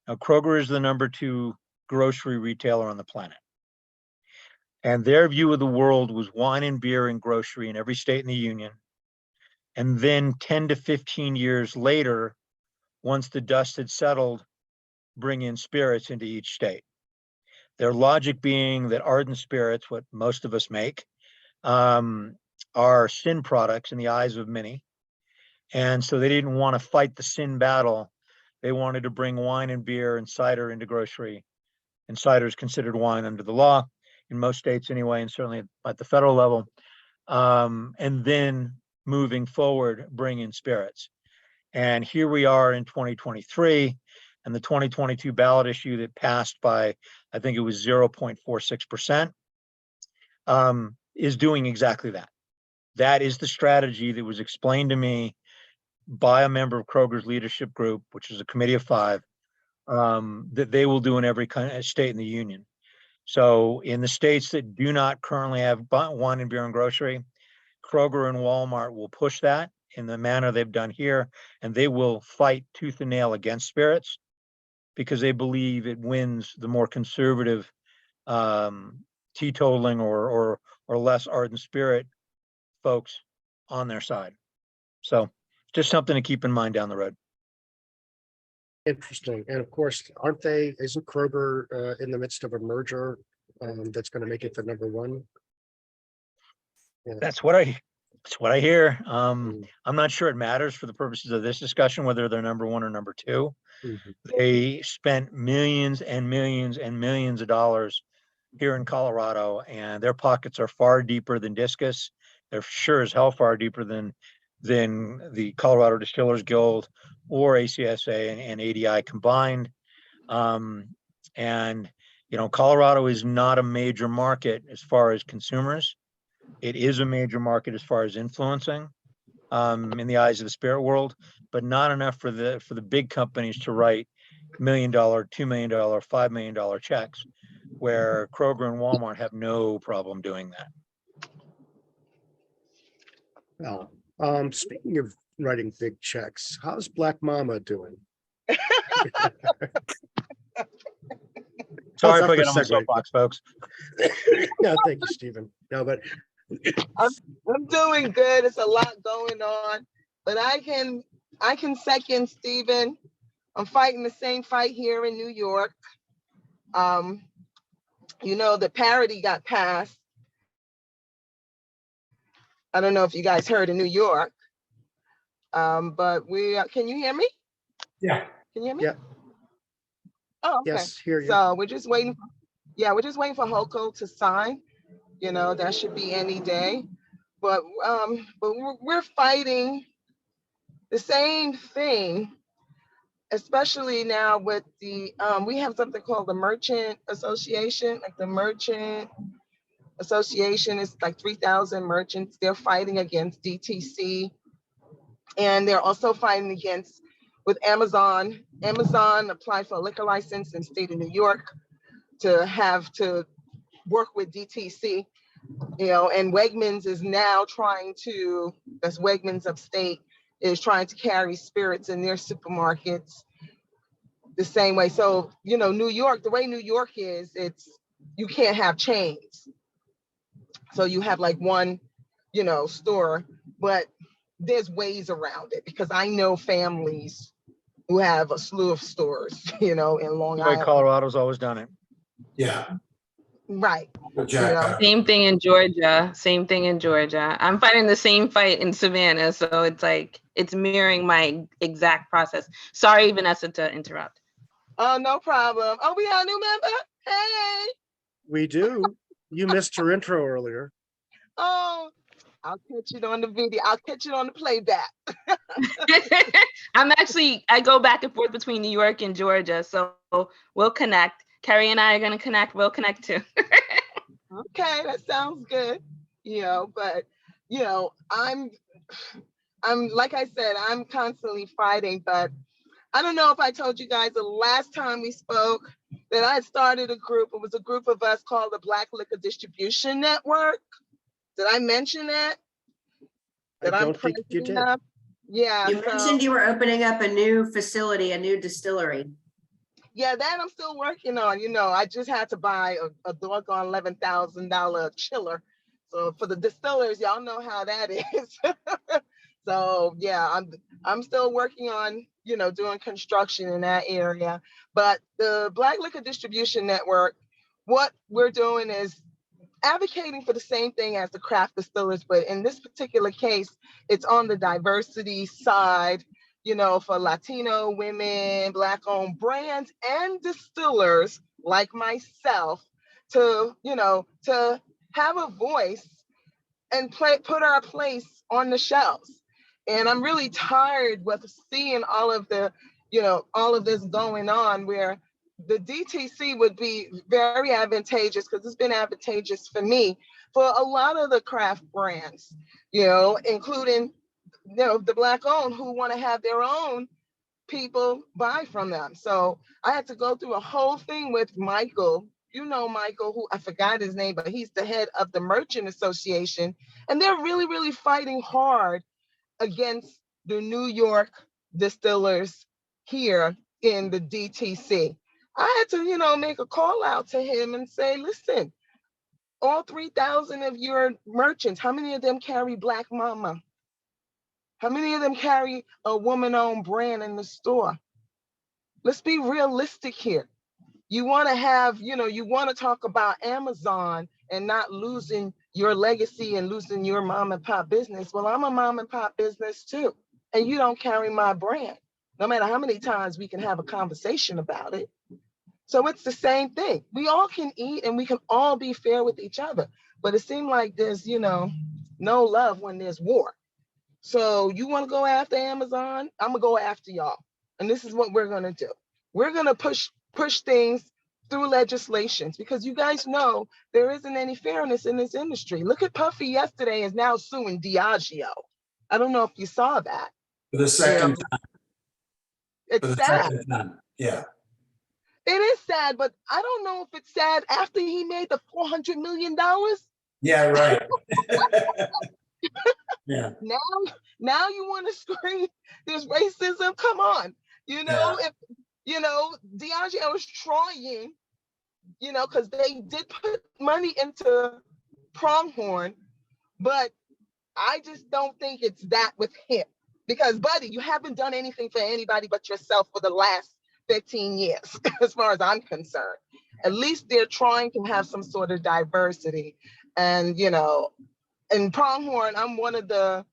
Now, Kroger is the #2 grocery retailer on the planet. And their view of the world was wine and beer and grocery in every state in the union. And then 10 to 15 years later, once the dust had settled, bring in spirits into each state. Their logic being that ardent spirits, what most of us make, are sin products in the eyes of many. And so they didn't want to fight the sin battle. They wanted to bring wine and beer and cider into grocery. And cider is considered wine under the law in most states anyway, and certainly at the federal level. And then moving forward, bring in spirits. And here we are in 2023, and the 2022 ballot issue that passed by, I think it was 0.46%, is doing exactly that. That is the strategy that was explained to me by a member of Kroger's leadership group, which is a committee of 5, that they will do in every state in the union. So in the states that do not currently have wine and beer and grocery, Kroger and Walmart will push that in the manner they've done here, and they will fight tooth and nail against spirits because they believe it wins the more conservative teetotaling or less ardent spirit folks on their side. So just something to keep in mind down the road. Interesting. And of course, isn't Kroger in the midst of a merger that's going to make it the #1? Yeah. That's what I hear. I'm not sure it matters for the purposes of this discussion, whether they're #1 or #2. Mhm. They spent millions and millions and millions of dollars here in Colorado, and their pockets are far deeper than Discus. They're sure as hell far deeper than the Colorado Distillers Guild or ACSA and ADI combined. And Colorado is not a major market as far as consumers. It is a major market as far as influencing in the eyes of the spirit world, but not enough for the big companies to write $1 million, $2 million, $5 million checks, where Kroger and Walmart have no problem doing that. Well, speaking of writing big checks, how's Black Mama doing? Sorry How's if I that get for on my segue? soapbox, folks. No, thank you, Stephen. No, but I'm doing good. It's a lot going on, but I can second Stephen. I'm fighting the same fight here in New York. The parity got passed. I don't know if you guys heard in New York, but can you hear me? Yeah. Can you hear me? Yeah. Oh, okay. yes, hear you. So we're just waiting. Yeah, we're just waiting for HOCO to sign. That should be any day. But we're fighting the same thing, especially now with the we have something called the Merchant Association. Like the Merchant Association is like 3,000 merchants. They're fighting against DTC, and they're also fighting with Amazon. Amazon applied for a liquor license in the state of New York to work with DTC. And Wegmans is now that's Wegmans upstate, is trying to carry spirits in their supermarkets the same way. So, New York, the way New York is, you can't have chains. So you have like one, store, but there's ways around it because I know families who have a slew of stores, in Long The way Island. Colorado's always done it. Yeah, Right. good You know, job. Same thing in Georgia. Same thing in Georgia. I'm fighting the same fight in Savannah, so it's like it's mirroring my exact process. Sorry, Vanessa, to interrupt. oh, no problem. Oh, we got a new member. Hey. We do. You missed her intro earlier. Oh, I'll catch it on the video. I'll catch it on the playback. I go back and forth between New York and Georgia, so we'll connect. Carrie and I are gonna connect. We'll connect too. Okay, that sounds good. You know, but you know, I'm like I said, I'm constantly fighting, but I don't know if I told you guys the last time we spoke that I had started a group. It was a group of us called the Black Liquor Distribution Network. Did I mention that? I That I'm don't think you president did. of? Yeah. You so- mentioned you were opening up a new facility, a new distillery. Yeah, that I'm still working on. You know, I just had to buy a doggone $11,000 chiller. So for the distillers, y'all know how that is. So yeah, I'm still working on, you know, doing construction in that area. But the Black Liquor Distribution Network, what we're doing is advocating for the same thing as the craft distillers, but in this particular case, it's on the diversity side, you know, for Latino women, Black-owned brands and distillers like myself to, you know, to have a voice and put our place on the shelves. And I'm really tired with seeing all of the, you know, all of this going on where the DTC would be very advantageous because it's been advantageous for me for a lot of the craft brands, you know, including, you know, the Black owned who want to have their own people buy from them. So I had to go through a whole thing with Michael. You know, Michael, who I forgot his name, but he's the head of the Merchant Association. And they're really, really fighting hard against the New York distillers here in the DTC. I had to, you know, make a call out to him and say, listen, all 3,000 of your merchants, how many of them carry Black Mama? How many of them carry a woman-owned brand in the store? Let's be realistic here. You want to have, you know, you want to talk about Amazon and not losing your legacy and losing your mom and pop business. Well, I'm a mom and pop business too, and you don't carry my brand. No matter how many times we can have a conversation about it. So it's the same thing. We all can eat and we can all be fair with each other. But it seems like there's, you know, no love when there's war. So you want to go after Amazon? I'm gonna go after y'all. And this is what we're gonna do. We're gonna push things through legislations because you guys know there isn't any fairness in this industry. Look at Puffy yesterday is now suing Diageo. I don't know if you saw that. For the second time. It's For the sad. second time. Yeah. It is sad, but I don't know if it's sad after he made the $400 million. Yeah, right. Yeah. Now you want to scream there's racism? Come on. You know, if you know, Diageo is trying, you know, because they did put money into Pronghorn, but I just don't think it's that with him. Because, buddy, you haven't done anything for anybody but yourself for the last 15 years, as far as I'm concerned. At least they're trying to have some sort of diversity. And, you know, in Pronghorn, I'm one of the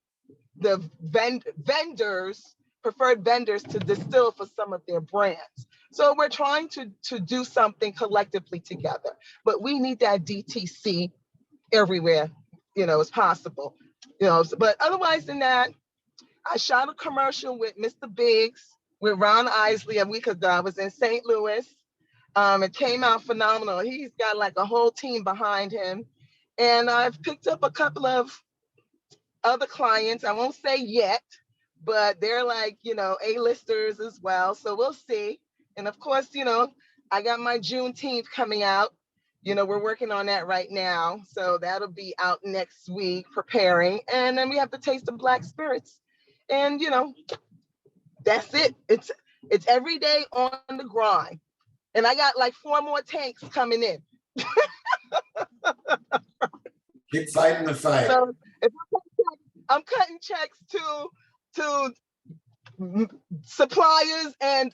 vendors, preferred vendors to distill for some of their brands. So we're trying to do something collectively together, but we need that DTC everywhere, you know, as possible. You know, but otherwise than that, I shot a commercial with Mr. Biggs, with Ron Isley a week ago. I was in St. Louis. It came out phenomenal. He's got like a whole team behind him. And I've picked up a couple of other clients. I won't say yet, but they're like, you know, A-listers as well. So we'll see. And of course, you know, I got my Juneteenth coming out. You know, we're working on that right now. So that'll be out next week, preparing. And then we have the Taste of Black Spirits. And, you know, that's it. It's every day on the grind. And I got like 4 more tanks coming in. Keep fighting the fight. So if I'm cutting checks to suppliers and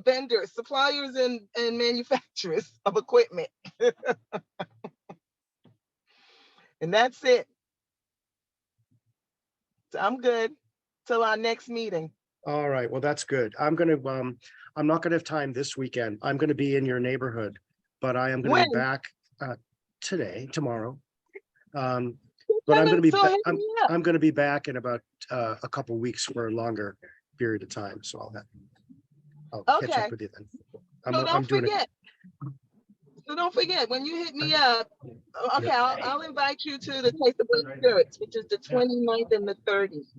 vendors, suppliers and manufacturers of equipment. And that's it. So I'm good till our next meeting. All right, well, that's good. I'm not gonna have time this weekend. I'm gonna be in your neighborhood, but I am gonna be When? back tomorrow. But I'm gonna be, So hit I'm, me up. I'm gonna be back in about a couple weeks for a longer period of time, so I'll catch Okay. up with you then. So I'm don't doing it. forget. So don't forget, when you hit me up, okay, I'll invite you to the Taste of Blue Spirits, which is the 29th and the 30th.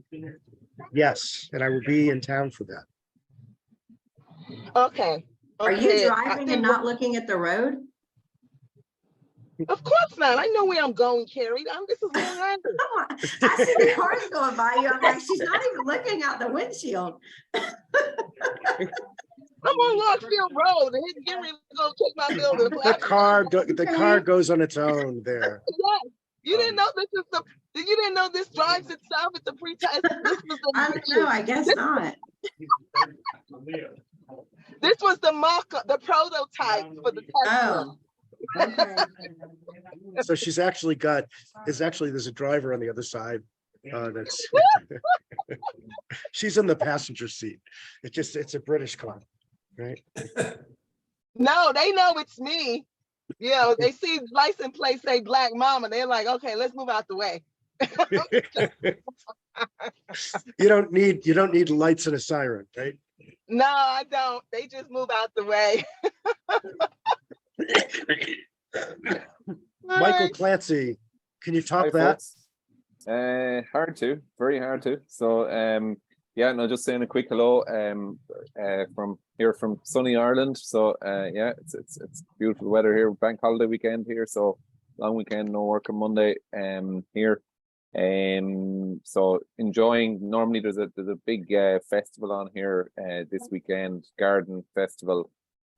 Yes, and I will be in town for that. Okay. Are you Okay. driving and not looking at the road? Of course not. I know where I'm going, Carrie. This is Long Island. Come on. I see the cars going by you. I'm like, she's not even looking out the windshield. I'm on Lockfield Road and get ready to go take my bill to the The platform. car goes on its own there. Yes. You didn't know this is the. You didn't know this drives itself. It's a pre-test. This was the. I don't know. I guess not. This was the mock-up, the prototype for the test. Oh. Okay. So she's actually there's a driver on the other side. That's she's in the passenger seat. It's a British car, right? No, they know it's me. You know, they see license plate say Black Mama. They're like, okay, let's move out the way. You don't need lights and a siren, right? No, I don't. They just move out the way. Michael Clancy, can you top Hi, that? folks. Hard to, very hard to. So yeah, no, just saying a quick hello from here from sunny Ireland. So yeah, it's beautiful weather here. Bank holiday weekend here, so long weekend, no work on Monday here. So enjoying. Normally there's a big festival on here this weekend, garden festival.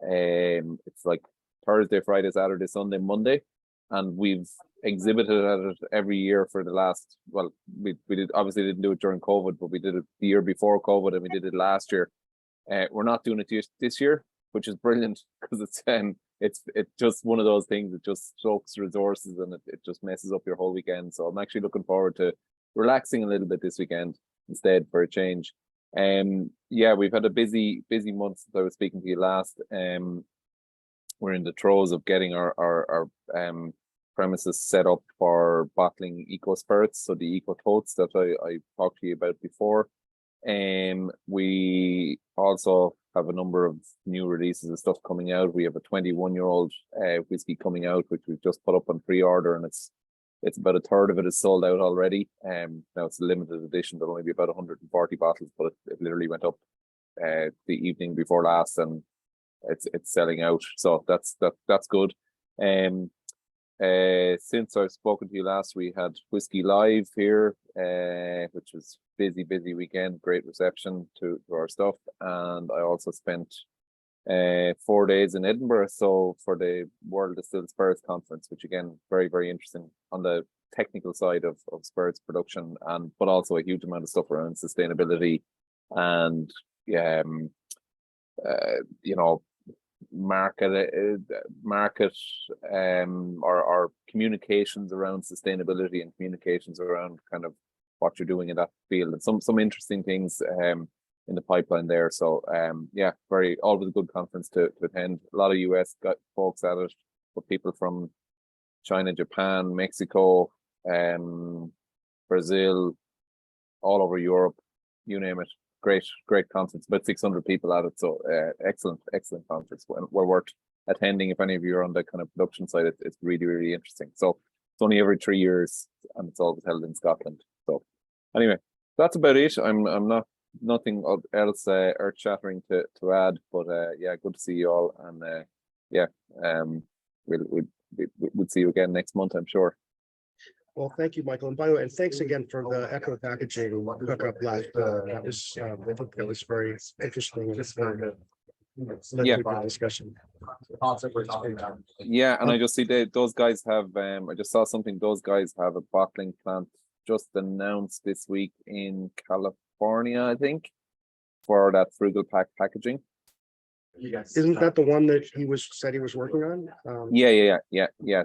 It's like Thursday, Friday, Saturday, Sunday, Monday, and we've exhibited at it every year for the last, well, we obviously didn't do it during COVID, but we did it the year before COVID and we did it last year. We're not doing it this year, which is brilliant because it's just one of those things that just soaks resources and it just messes up your whole weekend. So I'm actually looking forward to relaxing a little bit this weekend instead for a change. Yeah, we've had a busy month since I was speaking to you last. We're in the throes of getting our premises set up for bottling eco spirits, so the eco totes that I talked to you about before. We also have a number of new releases of stuff coming out. We have a 21-year-old whiskey coming out, which we've just put up on pre-order, and it's about a third of it is sold out already. Now it's a limited edition. There'll only be about 140 bottles, but it literally went up the evening before last, and it's selling out. So that's good. Since I've spoken to you last, we had Whiskey Live here, which was busy weekend, great reception to our stuff. And I also spent 4 days in Edinburgh, so for the World Distilled Spirits Conference, which again, very interesting on the technical side of spirits production, but also a huge amount of stuff around sustainability and market or communications around sustainability and communications around kind of what you're doing in that field, and some interesting things in the pipeline there. So yeah, always a good conference to attend. A lot of US folks at it, but people from China, Japan, Mexico, Brazil, all over Europe, you name it. Great conference, about 600 people at it. So excellent conference. Well worth attending if any of you are on the kind of production side. It's really interesting. So it's only every 3 years and it's always held in Scotland. So anyway, that's about it. I'm not nothing else earth shattering to add, but yeah, good to see you all, and yeah, we'll see you again next month, I'm sure. Well, thank you, Michael. And by the way, and thanks again for the Echo packaging hookup last. That was I think that was very interesting. And just very good. Yeah. Discussion. Yeah, and I just see those guys have. I just saw something. Those guys have a bottling plant just announced this week in California. California, I think, for that frugal packaging. Isn't that the one that said he was working on? Yeah.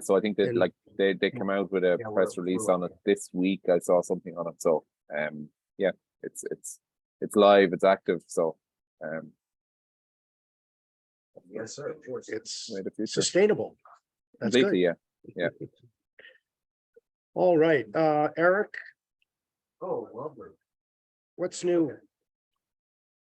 So I think that And- like they come out with a press release on it this week. I saw something on it. So yeah, it's live, it's active. So Yes, sir. It's way the future. sustainable. That's good. Completely, yeah. All right, Eric, Oh, lovely. what's new?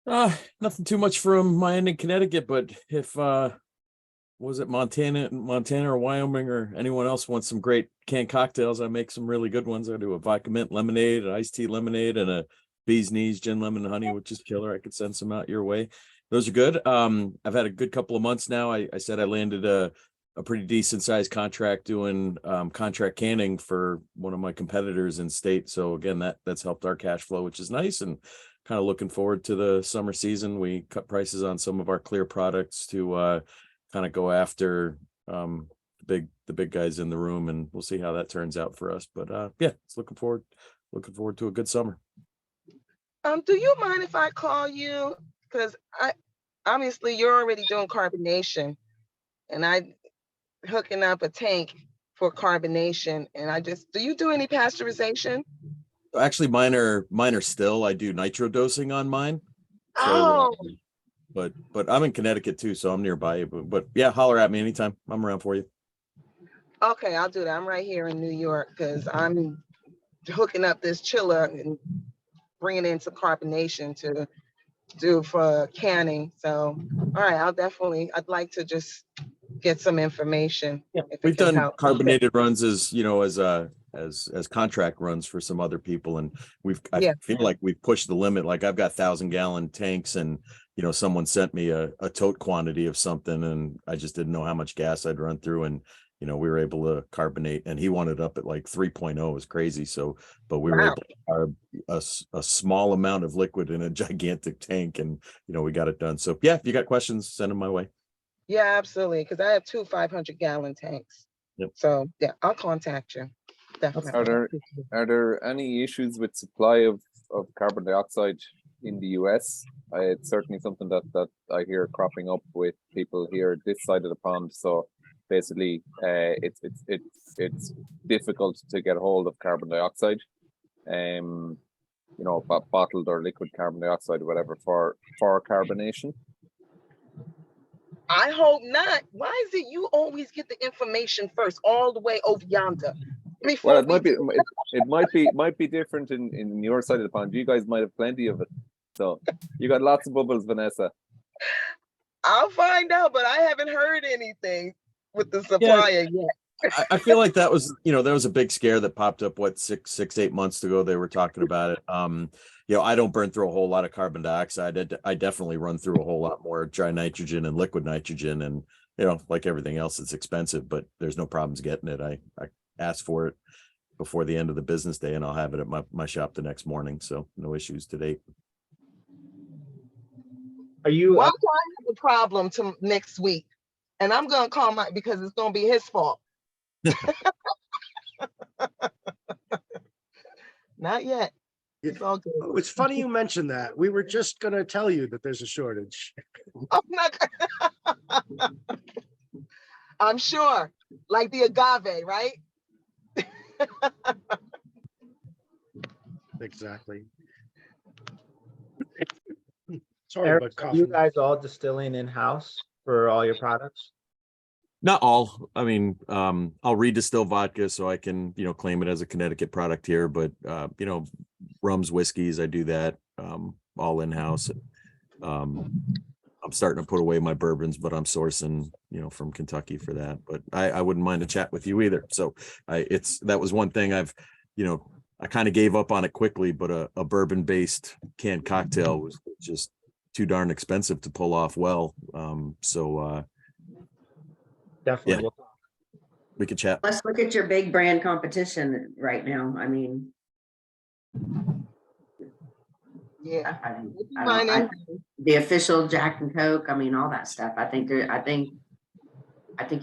Nothing too much from my end in Connecticut, but if was it Montana or Wyoming or anyone else wants some great canned cocktails, I make some really good ones. I do a vodka mint lemonade, an iced tea lemonade, and a bee's knees gin lemon honey, which is killer. I could send some out your way. Those are good. I've had a good couple of months now. I said I landed a pretty decent sized contract doing contract canning for one of my competitors in state. So again, that's helped our cash flow, which is nice, and kind of looking forward to the summer season. We cut prices on some of our clear products to kind of go after the big guys in the room, and we'll see how that turns out for us. But yeah, it's looking forward to a good summer. Do you mind if I call you? Because obviously you're already doing carbonation, and I hooking up a tank for carbonation, and do you do any pasteurization? Actually, mine are still. I do nitro dosing on mine. So, but I'm in Connecticut too, so I'm nearby. But yeah, holler at me anytime. I'm around for you. Okay, I'll do that. I'm right here in New York because I'm hooking up this chiller and bringing in some carbonation to do for canning. So, all right, I'd like to just get some information. Yeah, if it we've can done help. carbonated runs as contract runs for some other people, and I feel like we've pushed the limit. Like I've got 1,000-gallon tanks, and someone sent me a tote quantity of something, and I just didn't know how much gas I'd run through, and we were able to carbonate, and he wanted up at like 3.0. It was crazy. So, but we were able to carb a small amount of liquid in a gigantic tank, and we got it done. So yeah, if you got questions, send them my way. Yeah, absolutely. Because I have two 500-gallon tanks. Yep. So yeah, I'll contact you. Definitely. Are there any issues with supply of carbon dioxide in the US? It's certainly something that I hear cropping up with people here this side of the pond. So basically, it's difficult to get hold of carbon dioxide, bottled or liquid carbon dioxide or whatever for carbonation. I hope not. Why is it you always get the information first, all the way over yonder? Well, it might be different in your side of the pond. You guys might have plenty of it, so you got lots of bubbles, Vanessa. I'll find out, but I haven't heard anything with the supplier yet. I feel like that was a big scare that popped up 6-8 months ago. They were talking about it. I don't burn through a whole lot of carbon dioxide. I definitely run through a whole lot more dry nitrogen and liquid nitrogen, and like everything else, it's expensive, but there's no problems getting it. I ask for it before the end of the business day, and I'll have it at my shop the next morning. So no issues to date. Are you? Well, I'm trying to have a problem to next week, and I'm gonna call Mike because it's gonna be his fault. Not yet. It's all good. It's funny you mentioned that. We were just going to tell you that there's a shortage. I'm not. I'm sure, like the agave, right? Exactly. Sorry Eric, about are you coughing. guys all distilling in-house for all your products? Not all. I mean, I'll redistill vodka so I can, claim it as a Connecticut product here. But rums, whiskeys, I do that all in-house. I'm starting to put away my bourbons, but I'm sourcing, from Kentucky for that. But I wouldn't mind a chat with you either. So that was one thing I kind of gave up on it quickly, but a bourbon-based canned cocktail was just too darn expensive to pull off well. Definitely. Yeah. We could chat. Let's look at your big brand competition right now. I mean, Yeah. I don't- the official Jack and Coke. I mean, all that stuff. I think you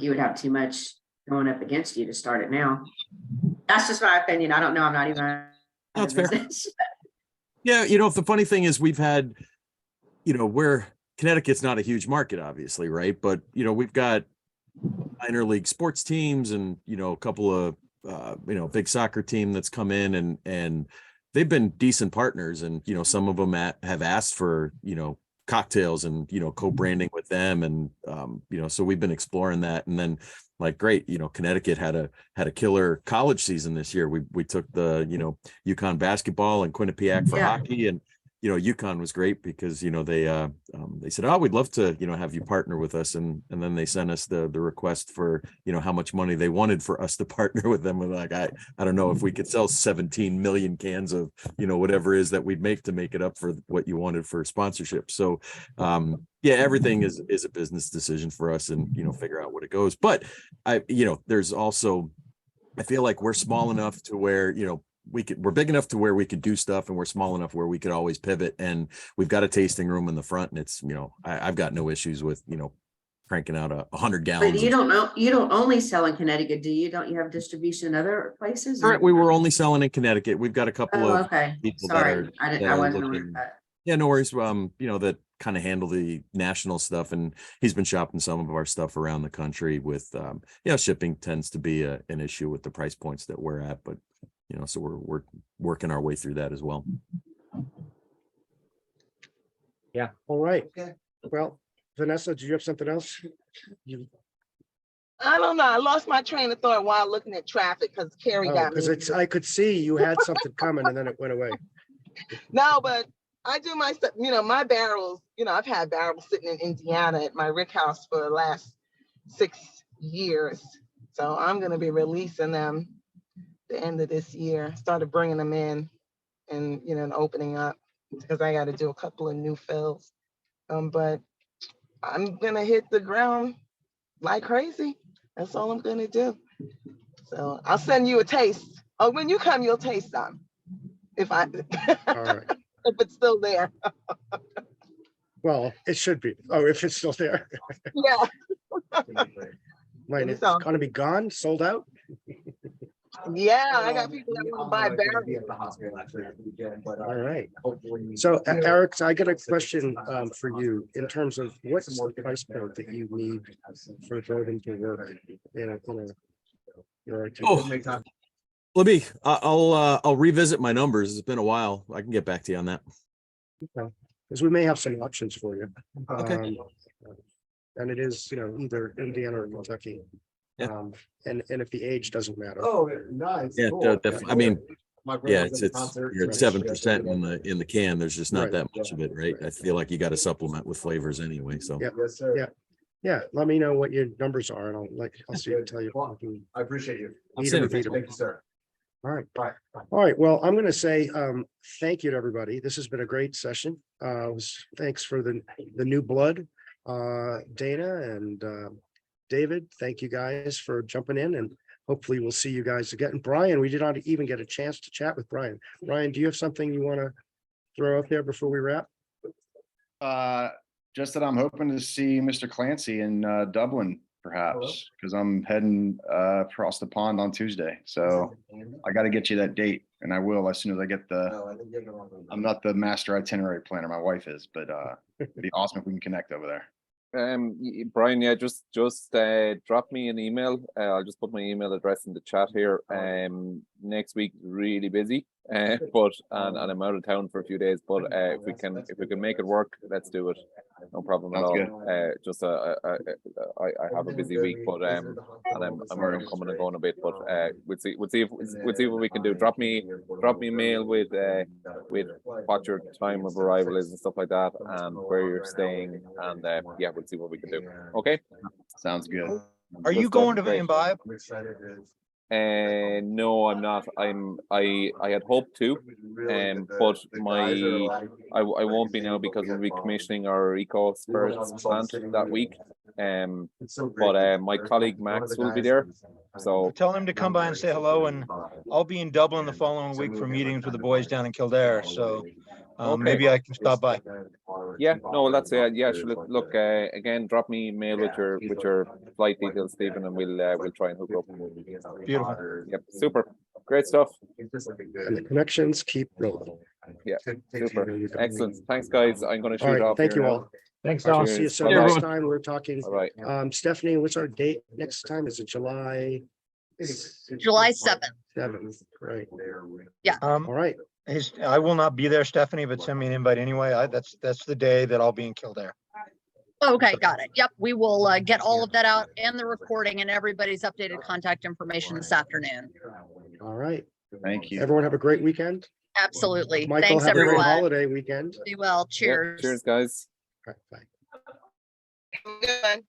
would have too much going up against you to start it now. That's just my opinion. I don't know. I'm not even. That's fair. Yeah, you know, the funny thing is we've had, you know, where Connecticut's not a huge market, obviously, right? But, you know, we've got minor league sports teams and, you know, a couple of, you know, big soccer team that's come in and they've been decent partners. And, you know, some of them have asked for, you know, cocktails and, you know, co-branding with them. And, you know, so we've been exploring that. And then like, great, you know, Connecticut had a killer college season this year. We took the, you know, UConn basketball and Quinnipiac for Yeah. hockey. And, you know, UConn was great because, you know, they said, oh, we'd love to, you know, have you partner with us. And then they sent us the request for, you know, how much money they wanted for us to partner with them. We're like, I don't know if we could sell 17 million cans of, you know, whatever it is that we'd make to make it up for what you wanted for sponsorship. So, yeah, everything is a business decision for us and, you know, figure out what it goes. But you know, there's also, I feel like we're small enough to where, you know, we're big enough to where we could do stuff and we're small enough where we could always pivot, and we've got a tasting room in the front, and it's, you know, I've got no issues with, you know, cranking out 100 gallons. But you don't know, you don't only sell in Connecticut, do you? Don't you have distribution in other places? All right, we were only selling in Connecticut. We've got a couple Oh, of okay. people Sorry, that I are wasn't aware looking. of that. Yeah, no worries. You know, that kind of handle the national stuff, and he's been shopping some of our stuff around the country with, you know, shipping tends to be an issue with the price points that we're at, but, you know, so we're working our way through that as well. Yeah. All right. Well, Vanessa, do you have something else? I don't know. I lost my train of thought while looking at traffic because Carrie got me. Because I could see you had something coming and then it went away. No, but I do my stuff, you know, my barrels, you know, I've had barrels sitting in Indiana at my rick house for the last 6 years. So I'm going to be releasing them the end of this year. Started bringing them in and, you know, and opening up because I got to do a couple of new fills. But I'm going to hit the ground like crazy. That's all I'm going to do. So I'll send you a taste. Oh, when you come, you'll taste some. If I, All right. if it's still there. Well, it should be. Oh, if it's still there. Yeah. Mine is going to be gone, sold out. Yeah, I got people that want to buy barrels. All right. So Eric, I got a question for you in terms of what's the price point that you need for bourbon to work in a Let me, I'll revisit my numbers. It's been a while. I can get back to you on that. Okay. Because we may have some options for you. Okay. And it is, you know, either Indiana or Kentucky. Yeah. And if the age doesn't matter. Oh, nice. Yeah, Cool. definitely. I mean, My yeah, brother was you're at the concert. at 7% in the can. There's just not Right. that much of it, right? I feel like you got to supplement with flavors anyway. So Yeah. Yes, sir. Yeah. Yeah, let me know what your numbers are and I'll see and tell you. I appreciate you. Eat 'em or beat 'em. Thank you, sir. All right. Bye. All right. Well, I'm going to say thank you to everybody. This has been a great session. Thanks for the new blood, Dana and David. Thank you guys for jumping in, and hopefully we'll see you guys again. And Brian, we did not even get a chance to chat with Brian. Brian, do you have something you want to throw out there before we wrap? Just that I'm hoping to see Mr. Clancy in Dublin, perhaps, because I'm heading across the pond on Tuesday. So I got to get you that date, and I will as soon as I get I'm not the master itinerary planner. My wife is, but it'd be awesome if we can connect over there. Brian, yeah, just drop me an email. I'll just put my email address in the chat here. Next week really busy, but and I'm out of town for a few days. But if we can make it work, let's do it. No problem at Sounds all. Just I have a busy week, but and I'm coming and going a bit. But we'll see what we can do. Drop me a mail with what your time of arrival is and stuff like that, and where you're staying, and yeah, we'll see what we can do. Okay, sounds good. Are you going to Imbibe? No, I'm not. I had hoped to, but I won't be now because we'll be commissioning our Eco Spirits plant that week. But my colleague Max will be there. So tell him to come by and say hello, and I'll be in Dublin the following week for meetings with the boys down in Kildare. So maybe I can stop by. Yeah, no, well, that's it. Yeah, sure, look again, drop me a mail with your flight details, Stephen, and we'll try and hook up. Beautiful. Yep, super, great stuff. And the connections keep rolling. Yeah, Take super. care. Excellent. Thanks, guys. I'm going to All shoot right, off thank here you now. all. Thanks, All right, all. see you. Cheers. So Bye-bye. next time we're talking, Bye-bye. Stephanie, what's our date next time? Is it July July 7th. 7th? Right. Um, All right. I will not be there, Stephanie, but send me an invite anyway. That's the day that I'll be in Kildare. Okay, got it. Yep, we will get all of that out and the recording and everybody's updated contact information this afternoon. All right. Thank you. Everyone have a great weekend. Absolutely. Michael, Thanks, have a great everyone. holiday weekend. Be well. Yeah, Cheers. cheers, guys. All right, bye. Good one.